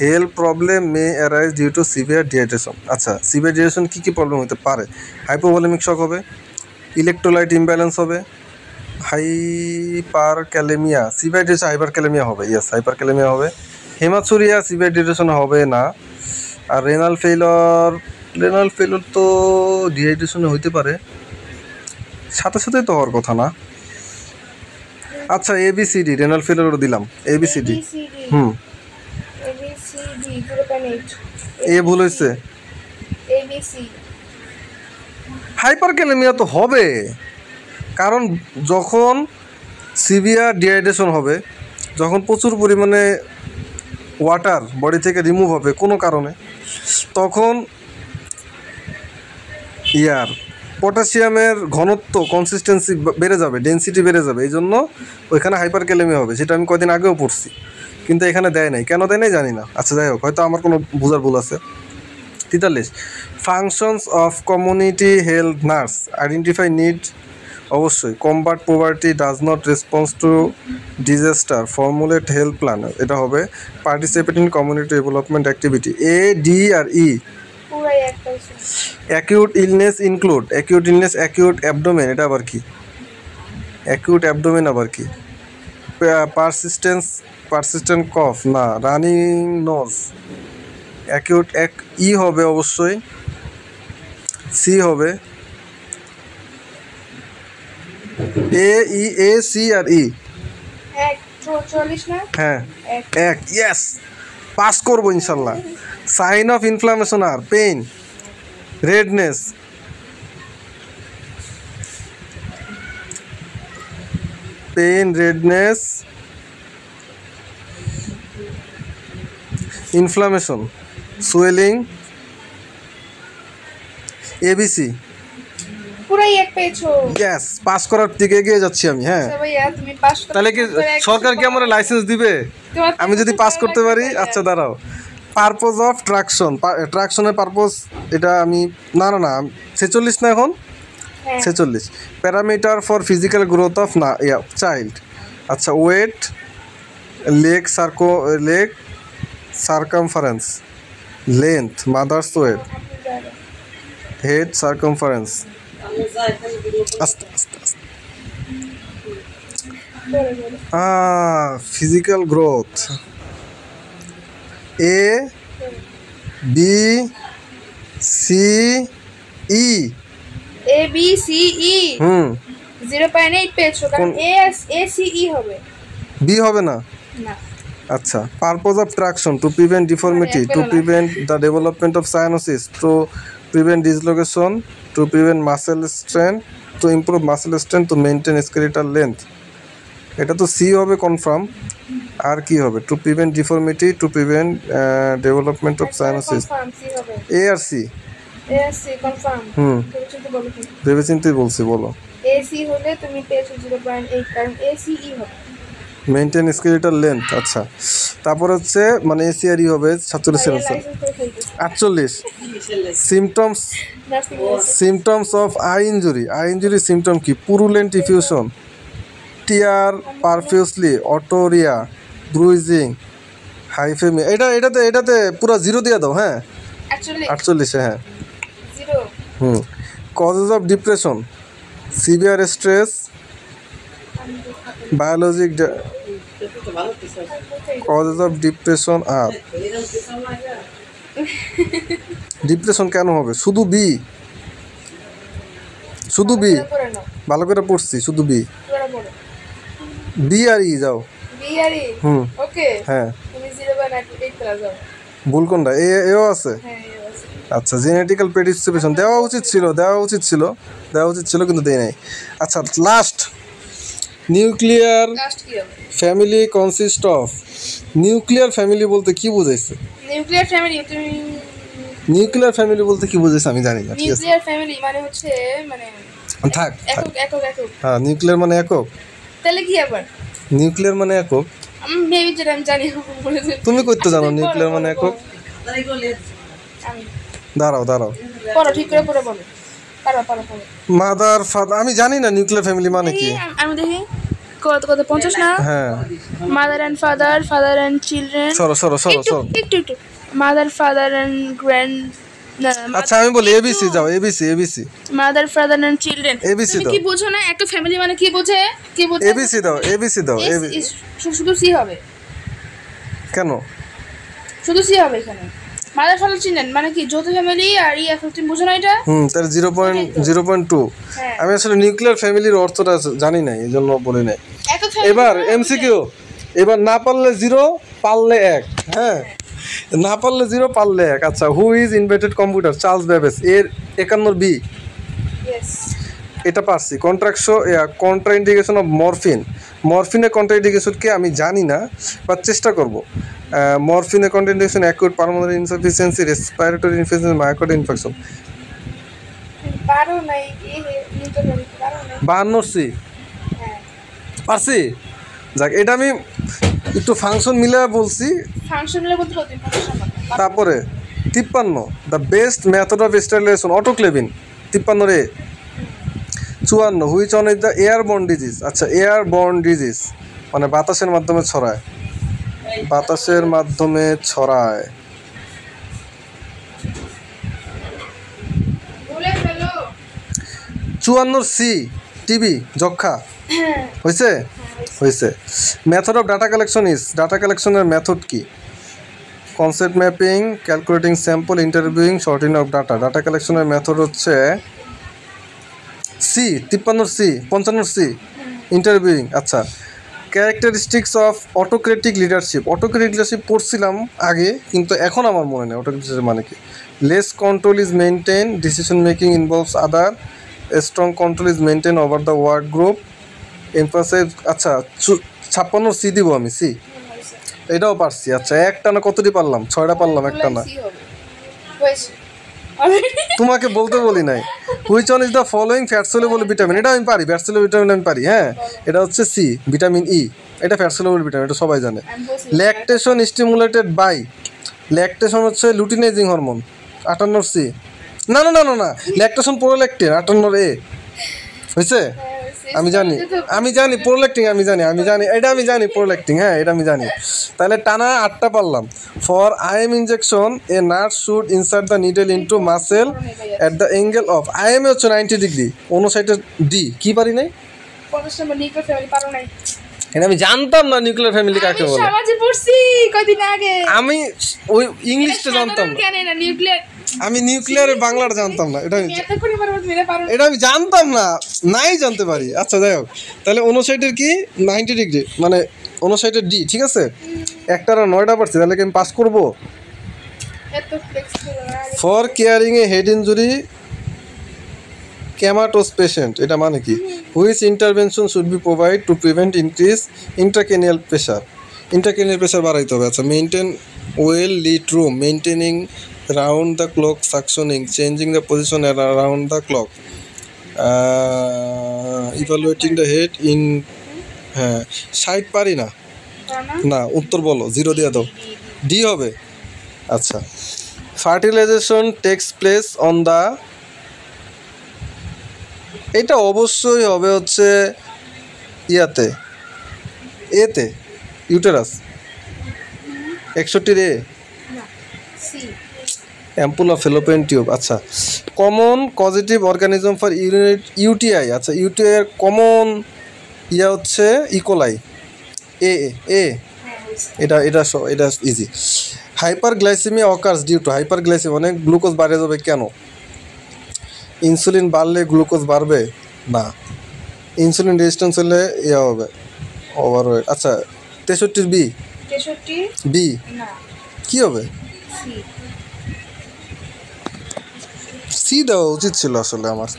health problem may arise due to severe dehydration. আচ্ছা সিভিয়ার ডিহাইড্রেশন কী কী প্রবলেম হতে পারে? হাইপোভলিমিক শক হবে, ইলেকট্রোলাইট ইমব্যালেন্স হবে, hyperkalaemia, severe dehydration hyperkalaemia হবে, ইয়েস হাইপার ক্যালেমিয়া হবে, haematuria severe dehydration হবে না, আর রেনাল ফেইলর তো ডিহাইড্রেশনে হইতে পারে, সাথে সাথে তো হওয়ার কথা না। আচ্ছা এবিসিডি রেনাল ফেইলর দিলাম, ABCD hmm A B C D 0.8 এ ভুল হয়েছে, এ বি সি হাইপার ক্যালেমিয়া তো হবে, কারণ যখন সিভিয়ার ডিহাইড্রেশন হবে, যখন প্রচুর পরিমাণে ওয়াটার বডি থেকে রিমুভ হবে কোনো কারণে, তখন পটাশিয়ামের ঘনত্ব কনসিস্টেন্সি বেড়ে যাবে, ডেনসিটি বেড়ে যাবে, এই জন্য ওইখানে হাইপার ক্যালেমিয়া হবে। সেটা আমি কদিন আগেও পড়ছি, কিন্তু এখানে দেয় নাই, কেন দেয় নাই জানি না। আচ্ছা যাই হোক, হয়তো আমার কোনো বোঝার ভুল আছে। 43 functions of community health nurse, identify need, অবশ্যই combat poverty, does not response to disaster, formulate health plan, এটা হবে participate in community development activity. A D আর ই পুরাই এক পেছো। Acute illness include, acute illness, acute abdomen, এটা আবার কি? অ্যাকিউট অ্যাবডোমেন আবার কি? পারসিস্টেন্ট কফ না, রানিং নোজ, অ্যাকিউট ই হবে অবশ্যই, সি হবে, এ সি আর ই 144 না হ্যাঁ এক, ইয়েস পাস করবো ইনশাল্লাহ। Sign of inflammation are pain, redness, redness, inflammation, swelling, A B C. পুরাই এক পেছো। ইয়েস পাস করার দিকে এগিয়ে যাচ্ছি আমি। হ্যাঁ আচ্ছা ভাইয়া তুমি পাস করতে তাহলে কি সরকার কি আমার লাইসেন্স দিবে আমি যদি পাস করতে পারি? আচ্ছা দাঁড়াও, পারপোজ অফ ট্রাকশনের পারপোজ, এটা আমি না 46 না এখন 46 parameter for physical growth of না চাইল্ড। আচ্ছা weight, leg circumference, length, mother's weight, head circumference. আস্তে আস্তে আস্তে physical growth, A B C E, A B C E 0.8 পেছো, কারণ এ সি ই হবে, বি হবে না। না আচ্ছা purpose of traction to prevent deformity, to prevent the development of cyanosis, to prevent dislocation, to prevent muscle strain, to improve muscle strain, to maintain skeletal length, এটা তো C হবে confirm. আর কি হবে? To prevent deformity, to prevent development of cyanosis, confirm C হবে। A আর C A C confirm hmm তুমি চিন্তা বলো কি ভেবেচিন্তেই বলছি, বলো। এসি হলে তুমি পেয়েছো 0.8 কারণ এসিই হবে মেনটেন স্কেলেটাল লেন্থ, আচ্ছা। তারপর হচ্ছে মানে এসিআরই হবে 47 সেন্টিমিটার। লাইসেন্স করে ফেলতেছি 48 symptoms nursing symptoms of I injury. I injury symptom কি? পুরুলেন্ট ডিফিউশন, টিয়ার পারফিউসলি, অটোরিয়া, ব্রুইজিং, হাইফেমি। এটাতে পুরো 0 দিয়ে দাও, হ্যাঁ। অ্যাকচুয়ালি 48, হ্যাঁ। 0 হুম causes of depression, severe stress, biologic causes of depression আর ডিপ্রেশন কেন হবে? শুধু বি, শুধু বি, করে নাও ভালো করে পড়ছি, শুধু বি, করে পড়ো বি আর ই যাও। বিআরই হুম ওকে হ্যাঁ, তুমি 0.8 প্লাস যাও ভুল কোনটা? এও আছে। হ্যাঁ এই আছে আচ্ছা, জেনেটিক্যাল প্রেডিসপোজিশন দেওয়া উচিত ছিল কিন্তু দেয় নাই। আচ্ছা, লাস্ট নিউক্লিয়ার লাস্ট কি হবে family consist of. Nuclear family বলতে কি বোঝাইছে? নিউক্লিয়ার ফ্যামিলি তুমি নিউক্লিয়ার ফ্যামিলি বলতে কি বোঝাইছে আমি জানি না, ঠিক আছে, নিউক্লিয়ার ফ্যামিলি মানে হচ্ছে মানে থাক। একক একক একক হ্যাঁ, নিউক্লিয়ার মানে একক। তাহলে কি আবার নিউক্লিয়ার মানে একক, আমি মেবি যেটা আমি জানি বলেছি তুমি করতে জানো নিউক্লিয়ার মানে একক? আমি দাঁড়াও পড়ো ঠিক করে পড়ে বলো পারো পারো পারো মাদার ফাদার, আমি জানি না নিউক্লিয়ার ফ্যামিলি মানে কি। আমি দেখি কত কত 50 না হ্যাঁ, mother and father and children সরো একটু মাদার ফাদার এন্ড গ্র্যান্ড আচ্ছা আমি বলি এবিসি যাও, A B C mother father and children ABC তুমি দাও। কি বোঝো না একটা ফ্যামিলি মানে কি বোঝে এবিসি দাও শুধু সি হবে কেন? শুধু সি হবে এখানে মাদার ফাদার চিলড্রেন মানে কি যৌথ ফ্যামিলি আর এখন তুমি বোঝো না এটা তাহলে 0.2। হ্যাঁ আমি আসলে নিউক্লিয়ার ফ্যামিলির অর্থটা জানি না, এই জন্য বলি নাই। একক family এবার মানে এমসিকিউ, এবার না পারলে 0, পারলে 1, হ্যাঁ। না পারলে 0, পারলে 1। আচ্ছা, who is invented computer? Charles Babbage. এর 51 বি, ইয়েস এটা পারছি। কন্ট্রাইন্ডিকেশন অফ মরফিনের কন্ট্রাইন্ডিকেশন কি আমি জানি না, বা চেষ্টা করব। মরফিনের contraindication acute pulmonary insufficiency, respiratory infection, myocardial infection. পারো নাই নিউক্লিয়ার ফ্যামিলি পারো নাই 52 সি হ্যাঁ পারছি। যাক, এটা আমি একটু ফাংশন মিলে বলছি। ফাংশনাল বলতে তুমি ফাংশন তারপরে 53 the best method of sterilisation, autoclaving 53 রে। 54 which one is the airborne disease. আচ্ছা, এয়ারবর্ন ডিজিজ মানে বাতাসের মাধ্যমে ছড়ায়, বলে ফেলো 54 সি টিবি, যক্ষা। হয়েছে। Method of data collection is, data কালেকশনের মেথড কি? Concept mapping, calculating sample, interviewing, sorting of data. Data কালেকশনের মেথড হচ্ছে সি, 53 সি, 55 সি, ইন্টারভিউইং। আচ্ছা, characteristics of autocratic leadership. Autocratic leadership পড়ছিলাম আগে, কিন্তু এখন আমার মনে নেই অটোক্রেটিক মানে কি। Less control is maintain, decision making involves other, strong control is maintain over the work group, emphasise. আচ্ছা, 56 সি দিব আমি, সি। এটাও পারছি। আচ্ছা, একটা না কতটি পারলাম? 6টা পারলাম, একটা না। তোমাকে বলতে বলি নাই। Which one is the following fat soluble vitamin? এটা আমি পারি, ফ্যাট সলিউবল ভিটামিন আমি পারি, হ্যাঁ। এটা হচ্ছে সি, ভিটামিন ই। এটা ফ্যাট সলিউবল ভিটামিন, এটা সবাই জানে। ল্যাকটেশন স্টিমুলেটেড বাই, ল্যাকটেশন হচ্ছে লুটিনাইজিং হরমোন, 58 সি। না, ল্যাকটেশন প্রোল্যাক্টিন, 58 এ। হয়েছে? আমি জানি প্রোল্যাক্টিং, আমি জানি এটা, আমি জানি প্রোল্যাক্টিং, হ্যাঁ, এটা আমি জানি। তাহলে টানা 8টা পারলাম। For IM injection a nurse should insert the needle into muscle at the angle of, IM হচ্ছে 90 ডিগ্রি, 59 ডি। কি পারি নাই? এটা আমি জানতাম না নিউক্লিয়ার ফ্যামিলি কাকে বলে। আমি ওই ইংলিশটা জানতাম না, আমি নিউক্লিয়ারের বাংলাটা জানতাম না। এটা আমি জানতাম না, নাই জানতে পারি। আচ্ছা, যাই হোক, তাহলে 59 কি 90 ডিগ্রি মানে 59 ডি, ঠিক আছে। একটা আর 9টা পারছি, তাহলে কি আমি পাস করবো? For caring a head injury comatose patient, এটা মানে কি? Which intervention should be provide to prevent increase intracranial pressure? Intracranial pressure বাড়াইতে হবে। আচ্ছা, maintain well lit room, maintaining round the clock suctioning, changing the position around the clock, evaluating the head in. হ্যাঁ, 60 পারি না। না, উত্তর বলো, 0 দিয়ে দাও। ডি হবে। আচ্ছা, fertilisation takes place on the, এটা অবশ্যই হবে হচ্ছে ইয়াতে, এতে, uterus. 61 A ampulla of fallopian tube. আচ্ছা, common causative organism for UTI. আচ্ছা, ইউটিআই এর কমন ইয়া হচ্ছে ইকোলাই। এ এ এটা এটা এটা easy. Hyperglycaemia occurs due to, hyperglycaemia মানে গ্লুকোজ বাড়ে যাবে কেন? ইনসুলিন বাড়লে গ্লুকোজ বাড়বে না, ইনসুলিন রেজিস্ট্যান্স হলে ইয়া হবে, ওভারওয়েট। আচ্ছা, 63 বি, বি কি হবে? সি দেওয়া উচিত ছিল আসলে আমার।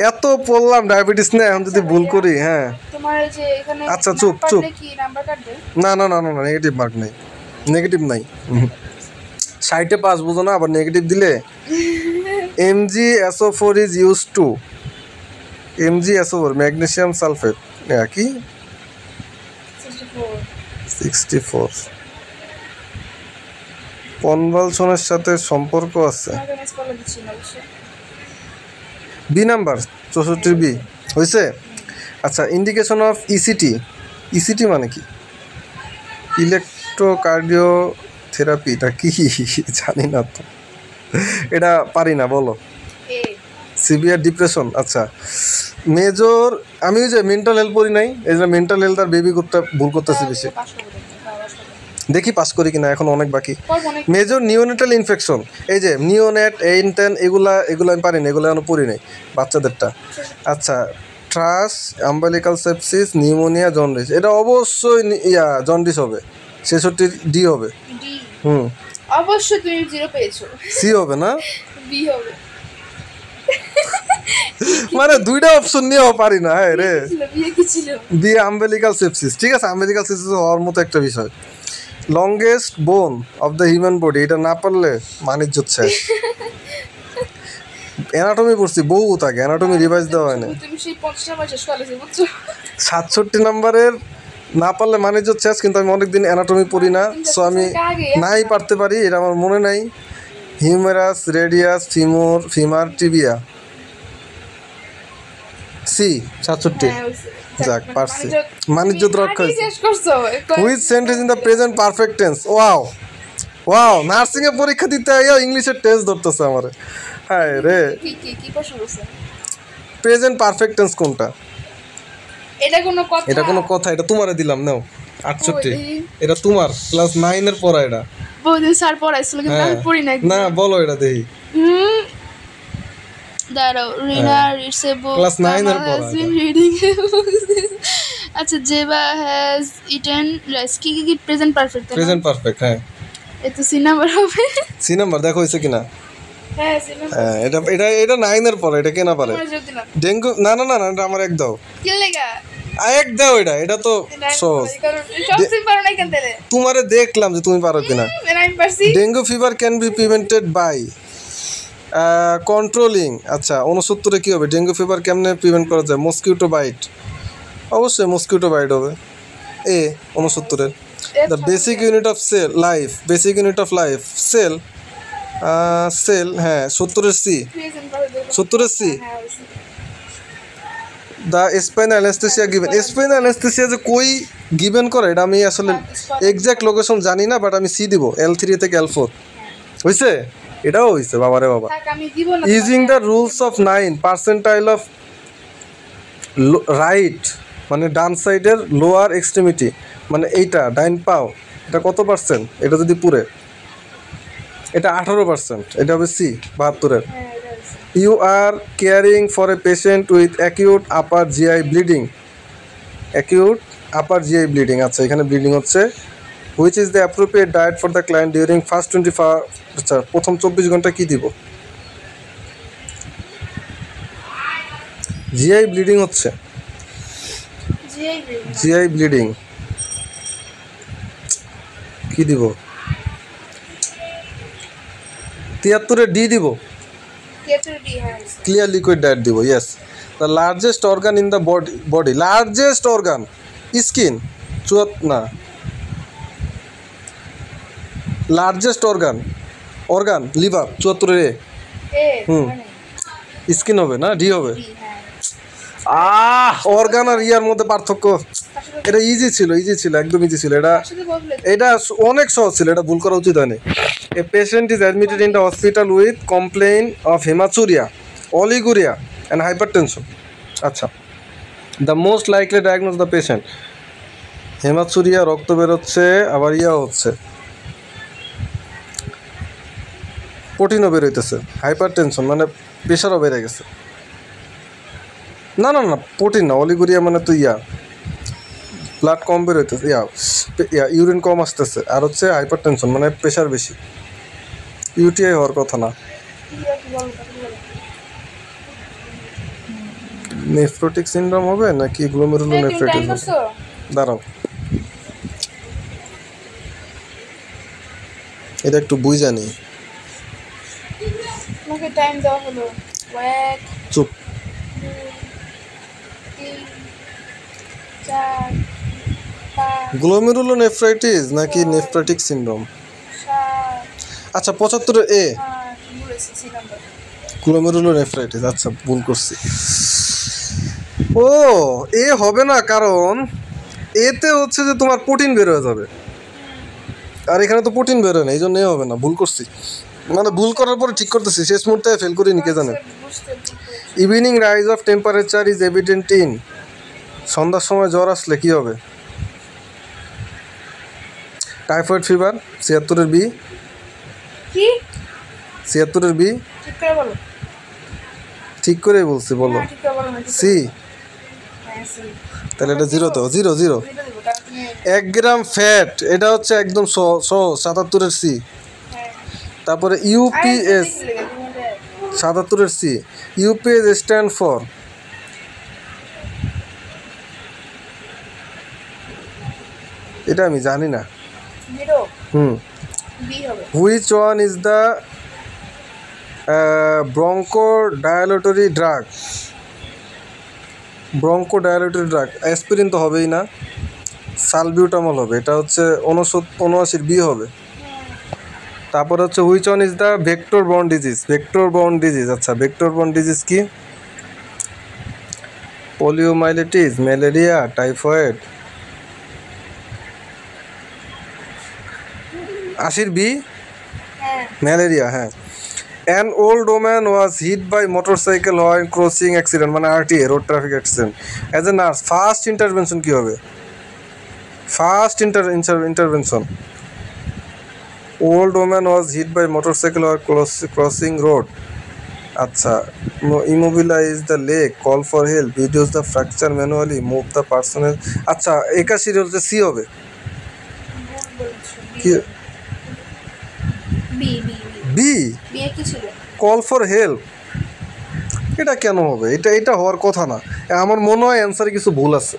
এত পড়লাম ডায়াবেটিস না, এখন যদি ভুল করি। হ্যাঁ, আচ্ছা চুপ চুপ। না না না না না, নেগেটিভ মার্ক নেই, নেগেটিভ নাই। 60-এ পাস, বুঝো না, আবার নেগেটিভ দিলে। MgSO4 is use to, MgSO4 magnesium sulphate কি 64 কনভালশনের সাথে সম্পর্ক আছে। বি নাম্বার 64 বি হয়েছে। আচ্ছা, ইন্ডিকেশন অফ ইসিটি, ইসিটি মানে কি? ইলেকট্রোকার্ডিও থেরাপি, এটা কি জানি না তো, এটা পারি না, বলো। Severe depression. আচ্ছা, মেজর, আমি ওই যে মেন্টাল হেলথ পড়ি নাই, এই যে মেন্টাল হেলথ আর বেবি করতে ভুল করতেছি বেশি। দেখি পাস করি কিনা, এখন অনেক বাকি। মেজর নিওনেটাল ইনফেকশন, এই যে নিওনেট, এইনটেন, এগুলা আমি পারি না, এগুলো এখনো পড়ি নাই, বাচ্চাদেরটা। আচ্ছা, ট্রাস, আম্বালিকাল সেপসিস, নিউমোনিয়া, জন্ডিস, এটা অবশ্যই ইয়া জন্ডিস হবে। 66 ডি হবে। অবশ্যই তুমি 0 পেয়েছো। সি হবে না, বি হবে। মানে দুইটা অপশন নিয়েও পারি না। হ্যাঁ রে, বি আম্বেলিকাল সেপসিস, ঠিক আছে, আম্বেলিকাল সেপসিস হওয়ার মতো একটা বিষয়। লংগেস্ট বোন অফ দ্য হিউম্যান বডি, এটা না পারলে মানিজ্য শেষ। অ্যানাটমি পড়ছি বহুত আগে, অ্যানাটমি রিভাইজ দেওয়া হয় না। 67 নাম্বারের না পারলে মানিজ্য শেষ, কিন্তু আমি অনেকদিন অ্যানাটমি পড়ি না, সো আমি নাই পারতে পারি, এটা আমার মনে নাই। Humerus, radius, femur, tibia. C 67। যাক, পারছি, মানিজ্য রক্ষা হয়েছে। Which sentence in the present perfect tense? Wow wow, nursing এ পরীক্ষা দিতে আইয়া ইংলিশের টেন্স ধরতেছে আমারে। হ্যাঁ রে, প্রেজেন্ট পারফেক্ট টেন্স কোনটা? এটা কোনো কথা? এটা কোনো কথা? এটা তোমারে দিলাম, নাও 68, এটা তোমার ক্লাস 9 এর পড়া, এটা বহুদিন স্যার পড়াইছিল কিন্তু আমি পড়ি না। না, বলো এটা দেখি। দাঁড়াও, রিনা রিসেবো ক্লাস 9 এর পড়া। আচ্ছা, জেবা হ্যাজ ইটেন রাইস, কি কি প্রেজেন্ট পারফেক্ট? প্রেজেন্ট পারফেক্ট, হ্যাঁ। এটা সি নাম্বার হবে। সি নাম্বার দেখো হইছে কিনা। হ্যাঁ, সি নাম্বার। হ্যাঁ, এটা 9 এর পড়া, এটা কে না পারে? ডেঙ্গু, না না না, এটা আমার এক দাও। কি লাগা? এক দাও, এটা তো সহজ। তোমারে দেখলাম যে তুমি পারো কিনা। Dengue fever can be prevented by controlling. আচ্ছা, 69-এ কি হবে? ডেঙ্গু ফিভার কেমনে প্রিভেন্ট করা যায়? মসকিউটো বাইট, অবশ্যই মসকিউটো বাইট হবে। এ 69-এর। The basic unit of cell life, basic unit of life cell, cell. হ্যাঁ, 70-এর সি, 70-এর C. The spinal anaesthesia given, spinal anaesthesia যে কই গিভেন করে এটা আমি আসলে এক্স্যাক্ট লোকেশন জানি না, বাট আমি সি দিব, L3 থেকে L4 হয়েছে, এটাও হয়েছে। বাবারে বাবা। Using the rules of 9 percentile of right, মানে ডান সাইডের লোয়ার এক্সট্রিমিটি, মানে এইটা ডাইন পাও, এটা কত পার্সেন্ট? এটা যদি পুরে, এটা 18%, এটা হবে C 72-এর। You are caring for a patient with acute upper GI bleeding, acute upper GI bleeding। আচ্ছা, এখানে ব্লিডিং হচ্ছে। Which is the appropriate diet for the client during first 24, আচ্ছা, প্রথম 24 ঘন্টা কি দিব? GI ব্লিডিং হচ্ছে, GI ব্লিডিং কি দিব? 73-এ ডি দিব, টিয়াত্তরে হ্যাঁ ক্লিয়ার লিকুইড ডায়েট দিব। Yes, the largest organ in the body, largest organ skin, না লার্জেস্ট অর্গান লিভার, 74-এ এ হুম। মানে স্কিন হবে না, ডি হবে। ডি হ্যাঁ অর্গান আর ইয়ার মধ্যে পার্থক্য, এটা ইজি ছিল একদম ইজি ছিল। সাথে বললে এটা অনেক সহজ ছিল, এটা ভুল করা উচিত হয়নি। A patient is admitted in the hospital with complain of haematuria, oliguria and hypertension. আচ্ছা, the most likely diagnose the patient, haematuria, রক্ত বেরোচ্ছে, আবার ইয়া হচ্ছে, প্রোটিনও বেরোইতেছে, হাইপারটেনশন মানে প্রেশারও বেড়ে গেছে। না না না, প্রোটিন না, অলিগুরিয়া মানে তো ইয়া ব্লাড কম বেরোইতেছে, ইউরিন কম আসতেছে, আর হচ্ছে হাইপারটেনশন মানে প্রেশার বেশি। ইউটিআই হওয়ার কথা না। নেফ্রোটিক সিনড্রোম হবে নাকি গ্লোমেরুলো নেফ্রাইটিস হবে? দাঁড়াও, এটা একটু বুঝা নেই। আমাকে টাইম দেওয়া হলো 1 চুপ। 2 3 4 5 গ্লোমেরুলো নেফ্রাইটিস নাকি নেফ্রাটিক সিনড্রোম? 7 আচ্ছা, 75-এ 8 বলেছি সি নাম্বার গ্লোমেরুলো নেফ্রাইটিস। আচ্ছা, ভুল করছি। ও, এ হবে না, কারণ এতে হচ্ছে যে তোমার প্রোটিন বের হয়ে যাবে, আর এখানে তো প্রোটিন বের হয় না, এই জন্য এ হবে না। ভুল করছি, মানে ভুল করার পরে ঠিক করতেছি, শেষ মুহূর্তে ফেল করিনি, কে জানে। Evening rise of temperature is evident in, সন্ধ্যার সময় জ্বর আসলে কি হবে? টাইফয়েড ফিভার, 76-এর বি, কি 76-এর বি। ঠিক করে বলো, ঠিক করেই বলছি, বলো। ঠিক করে বলো না সি, হ্যাঁ সি তাহলে এটা জিরো তো, জিরো। এটা দেবো কারণ তুমি 1 গ্রাম ফ্যাট, এটা হচ্ছে একদম 77-এর সি। হ্যাঁ তারপরে ইউপিএস, 77-এর সি। ইউপিএস স্ট্যান্ড ফর, এটা আমি জানি না। 0 বি হবে which one is the bronchodilatory drug? Bronchodilatory drug aspirin তো হবেই না, সালবিউটামল হবে, এটা হচ্ছে 79-এর বি হবে। তারপর হচ্ছে which one is the vector borne disease? আচ্ছা, ভেক্টর বর্ন ডিজিজ কি? Poliomyelitis, malaria, typhoid. 80-এর বি, হ্যাঁ ম্যালেরিয়া। হ্যাঁ। An old woman was hit by motorcycle while crossing accident, মানে RTA, road traffic accident. As a nurse, first intervention কী হবে? First intervention, old woman was hit by motorcycle while crossing road. আচ্ছা, immobilise the leg, call for help, reduce the fracture manually, move the পার্সনের। আচ্ছা, 81 হচ্ছে C হবে। কি B B B, B A কি ছিল? Call for help. এটা কেন হবে? এটা হওয়ার কথা না। আমার মনে হয় অ্যান্সারে কিছু ভুল আছে,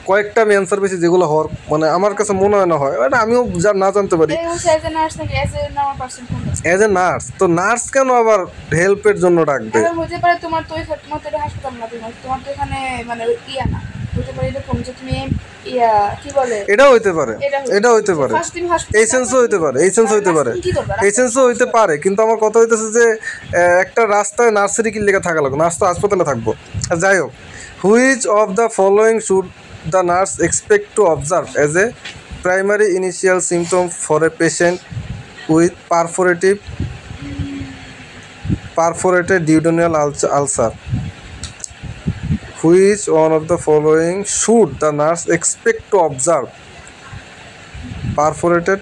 কয়েকটা আমি অ্যান্সার পেয়েছি যেগুলো হওয়ার, মানে আমার কাছে মনে হয় না হয়, এটা আমিও না জানতে পারি। এই হচ্ছে এজ এ নার্স নাকি এজ এ নরমাল পারসন কোনটা? অ্যাজ এ নার্স, তো নার্স কেন আবার হেল্পের জন্য ডাকবে? এবার হতে পারে তোমার তো তোমার তো এটা হাসপাতাল না, তোমার তো এখানে মানে ইয়া না, হতে পারে এরকম যে তুমি ইয়া কি বলে, এটাও হইতে পারে, এটা হইতে পারে, ফার্স্ট তুমি হাসপাতাল এই সেন্সও হইতে পারে, এই সেন্সও হইতে পারে, এই সেন্সও হইতে পারে। কিন্তু আমার কথা হইতেছে যে একটা রাস্তায় নার্সারি কি লেগে থাকা লাগবে, নার্স তো হাসপাতালে থাকবো। আর যাই হোক, which of the following should the nurse expect to observe as a primary initial symptom for a patient with perforated duodenal ulcer? Which one of the following should the nurse expect to observe? Perforated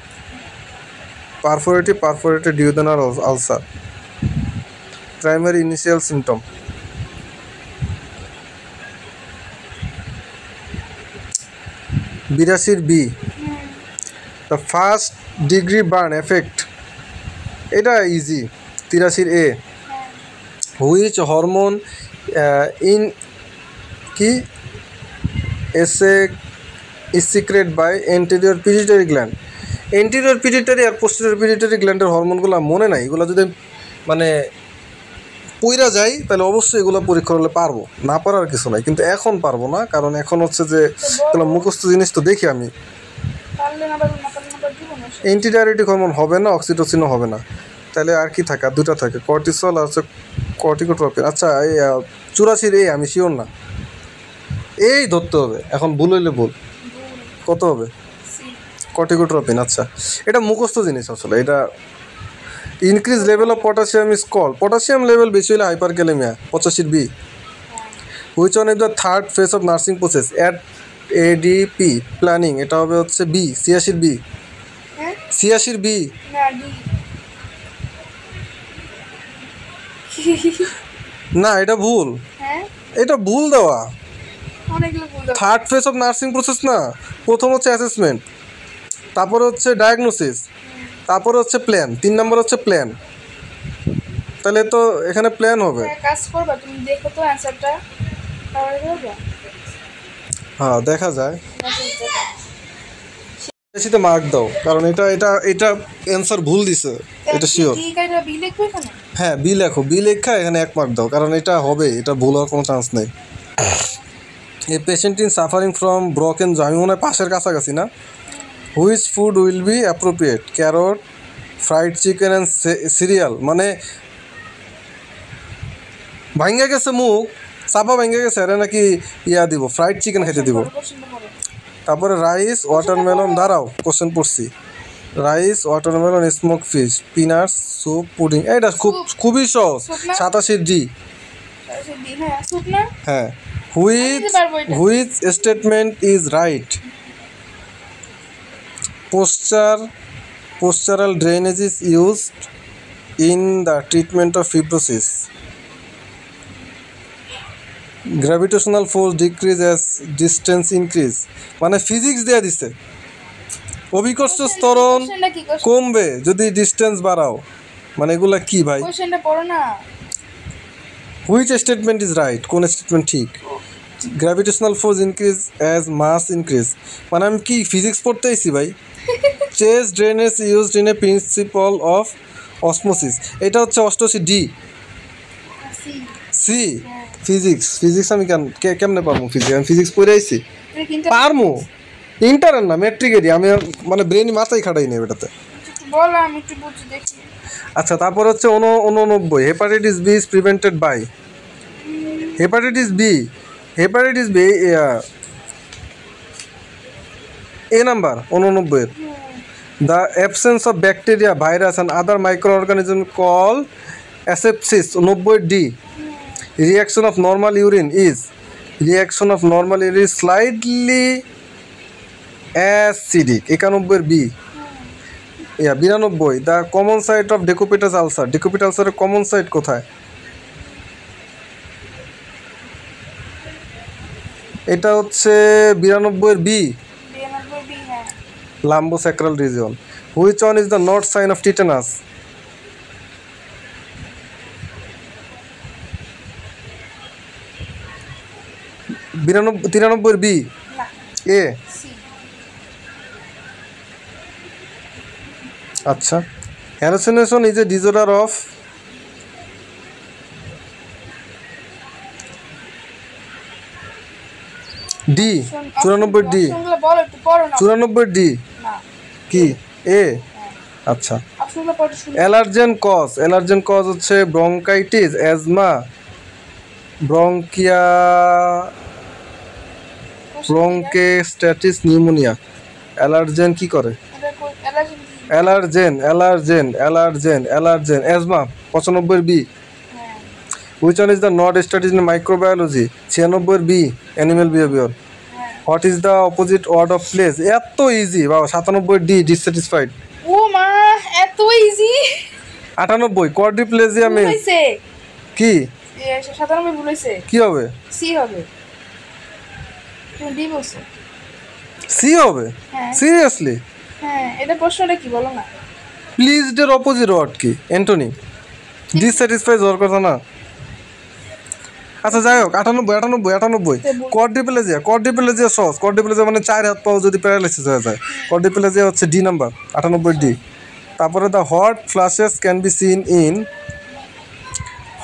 duodenal ulcer. Primary initial symptom. Birashir B. The first degree burn effect. এটা easy. 83 A. Which hormone in কি is secreted by anterior pituitary gland? anterior pituitary R posterior pituitary গ্ল্যান্ডের হরমোনগুলো মনে নাই, এগুলো যদি মানে পইরা যাই তাহলে অবশ্যই এগুলো পরীক্ষা করলে পারবো, না পারার কিছু নাই। কিন্তু এখন পারবো না, কারণ এখন হচ্ছে যে এগুলো মুখস্থ জিনিস তো দেখি আমি। অ্যান্টিডায়াবেটিক হরমোন হবে না, অক্সিটোসিনও হবে না, তাহলে আর কি থাকে? আর দুটা থাকে, কর্টিসল আর হচ্ছে কর্টিকোট্রপিন। আচ্ছা এই 84 আমি শিওর না, এই ধরতে হবে। এখন ভুল হইলে ভুল, কত হবে? কর্টিকোট্রপিন। আচ্ছা এটা মুখস্থ জিনিস আসলে। এটা increase level of potassium is call, potassium level বেশি হলে hyperkalaemia. 85 which one is the third phase of nursing process at ADP planning? এটা হবে হচ্ছে বি, 86 86 না এটা ভুল, এটা ভুল দেওয়া। Third phase of nursing process না, প্রথম হচ্ছে অ্যাসেসমেন্ট, তারপরে হচ্ছে ডায়াগনোসিস, তারপরে হচ্ছে প্ল্যান, 3 নম্বর হচ্ছে প্ল্যান। তাহলে তো এখানে প্ল্যান হবে। কাজ করবা তুমি, দেখো তো অ্যানসারটা, তাহলে করবা। হ্যাঁ দেখা যায়, বেশিতে মার্ক দাও, কারণ এটা এটা এটা অ্যান্সার ভুল দিছে, এটা শিওর। হ্যাঁ বি লেখো, বি লেখা এখানে 1 মার্ক দাও, কারণ এটা হবে, এটা ভুল হওয়ার কোনো চান্স নেই। A patient in suffering from broken জ, আমি মনে হয় পাশের কাছাকাছি না। Which food will be appropriate? Carrot, fried chicken and serial. মানে ভাঙ্গা গেছে মুখ, চাপা ভাঙ্গা গেছে, আরে নাকি ইয়া দিব, ফ্রাইড চিকেন খেতে দিব। তারপরে রাইস, ওয়াটারমেলন, দাঁড়াও কোশ্চেন পড়ছি। Rice, watermelon, smoke fish, peanuts, soup, pudding. এটা খুবই সহজ, 87 হ্যাঁ। Which statement is right? postural drainage is used in the treatment of fibrosis. Gravitational force decrease as distance increase. মানে ফিজিক্স দেয়া দিছে, অভিকর্ষ ত্বরণ কমবে যদি ডিস্টেন্স বাড়াও। মানে এগুলা কি ভাই? কোশ্চেনটা পড়ো না। Which statement is right? কোন স্টেটমেন্ট ঠিক? Gravitational force increase as mass increase. মানে আমি কি ফিজিক্স পড়তে আইছি ভাই? Chest drainage used in a principle of osmosis. এটা হচ্ছে 88 সি। ফিজিক্স আমি কেমনে পারবো? আমি ফিজিক্স পড়ে আইছি, পারমু। ইন্টারের না ম্যাট্রিকেরই, আমি মানে ব্রেনই মাথায় খাটাই নেই এটাতে। আচ্ছা তারপর হচ্ছে 89 hepatitis B is prevented by? Hepatitis B এ number 89 the absence of bacteria, virus and other micro organism call asepsis. 90 reaction of normal urine is? Reaction of normal urine slightly acidic. 91 B. 92 the common site of decubitus ulcer. Decubitus আলসারের common site কোথায়? এটা হচ্ছে 92 B, lumbosacral region. Which one is the not sign of tetanus? বিরানব্বই 93 B A. আচ্ছা hallucination is a disorder of? D 94 D 94 D কি A? আচ্ছা allergen cause হচ্ছে bronchitis, asthma, bronchiectasis, pneumonia. Allergen কি করে? Allergen asthma. 95 B. Which one is the not studies in microbiology? 96 B, animal behaviour. What is the opposite word of place? এত easy বাবা। 97 D, dissatisfied. ও মা এত easy. 98 quadriplegia means কি? 97 ভুল হইছে। কি হবে? সি হবে। তুমি ডি বলছো। সি হবে? সিরিয়াসলি? হ্যাঁ এটা প্রশ্নটা কি বলো না। প্লিজড এর অপোজিট ওয়ার্ড কি? অ্যান্টোনিম। ডিসস্যাটিসফাইড হওয়ার কথা না। আচ্ছা যাই হোক 98 কোয়াড্রিপ্লেজিয়া সহজ। কোয়াড্রিপ্লেজিয়া মানে 4 হাত পাও যদি প্যারালাইসিস হয়ে যায়। কোয়াড্রিপ্লেজিয়া হচ্ছে ডি নাম্বার 98 ডি। তারপরে the hot flashes can be seen in?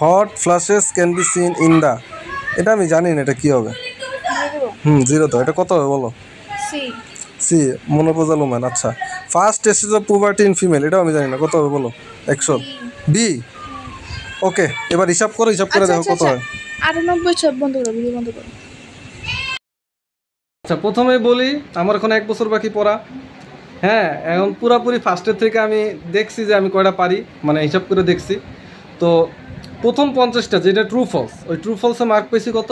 Hot flashes can be seen in the, এটা আমি জানি না এটা কী হবে। জিরো তো, এটা কত হবে বলো? C C menopausal woman. আচ্ছা, first stage of puberty in female, এটাও আমি জানি না, কত হবে বলো? 100। বি। ওকে, এবার হিসাব করে দেখো কত হয়। 98 সব বন্ধ করো, ভিডিও বন্ধ করো। আচ্ছা, প্রথমে বলি আমার এখন 1 বছর বাকি পড়া। হ্যাঁ, এখন পুরাপুরি ফার্স্টের থেকে আমি দেখছি যে আমি কয়টা পারি, মানে হিসাব করে দেখছি। তো প্রথম 50টা যেটা ট্রু ফলস, ওই ট্রু ফলসে মার্ক পেয়েছি কত?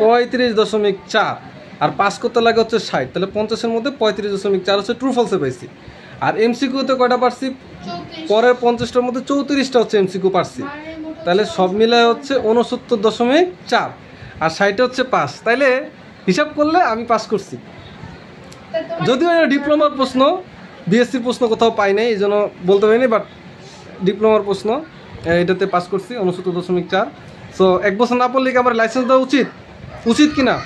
35.4। আর পাস করতে লাগে হচ্ছে 60, তাহলে 50-এর মধ্যে 35.4 হচ্ছে ট্রু ফলসে পাইছি। আর এমসিকিউতে কয়টা পারছি? পরের 50টার মধ্যে 34টা হচ্ছে এমসিকিউ পারছি, তাহলে সব মিলায় হচ্ছে 69.4, আর 60 হচ্ছে পাস। তাইলে হিসাব করলে আমি পাস করছি। যদিও এটা ডিপ্লোমার প্রশ্ন, বিএসসির প্রশ্ন কোথাও পাই নাই, এই জন্য বলতে পারিনি, বাট ডিপ্লোমার প্রশ্ন, এটাতে পাস করছি 69.4। সো 1 বছর না পড়লে কি আমার লাইসেন্স দেওয়া উচিত কি না?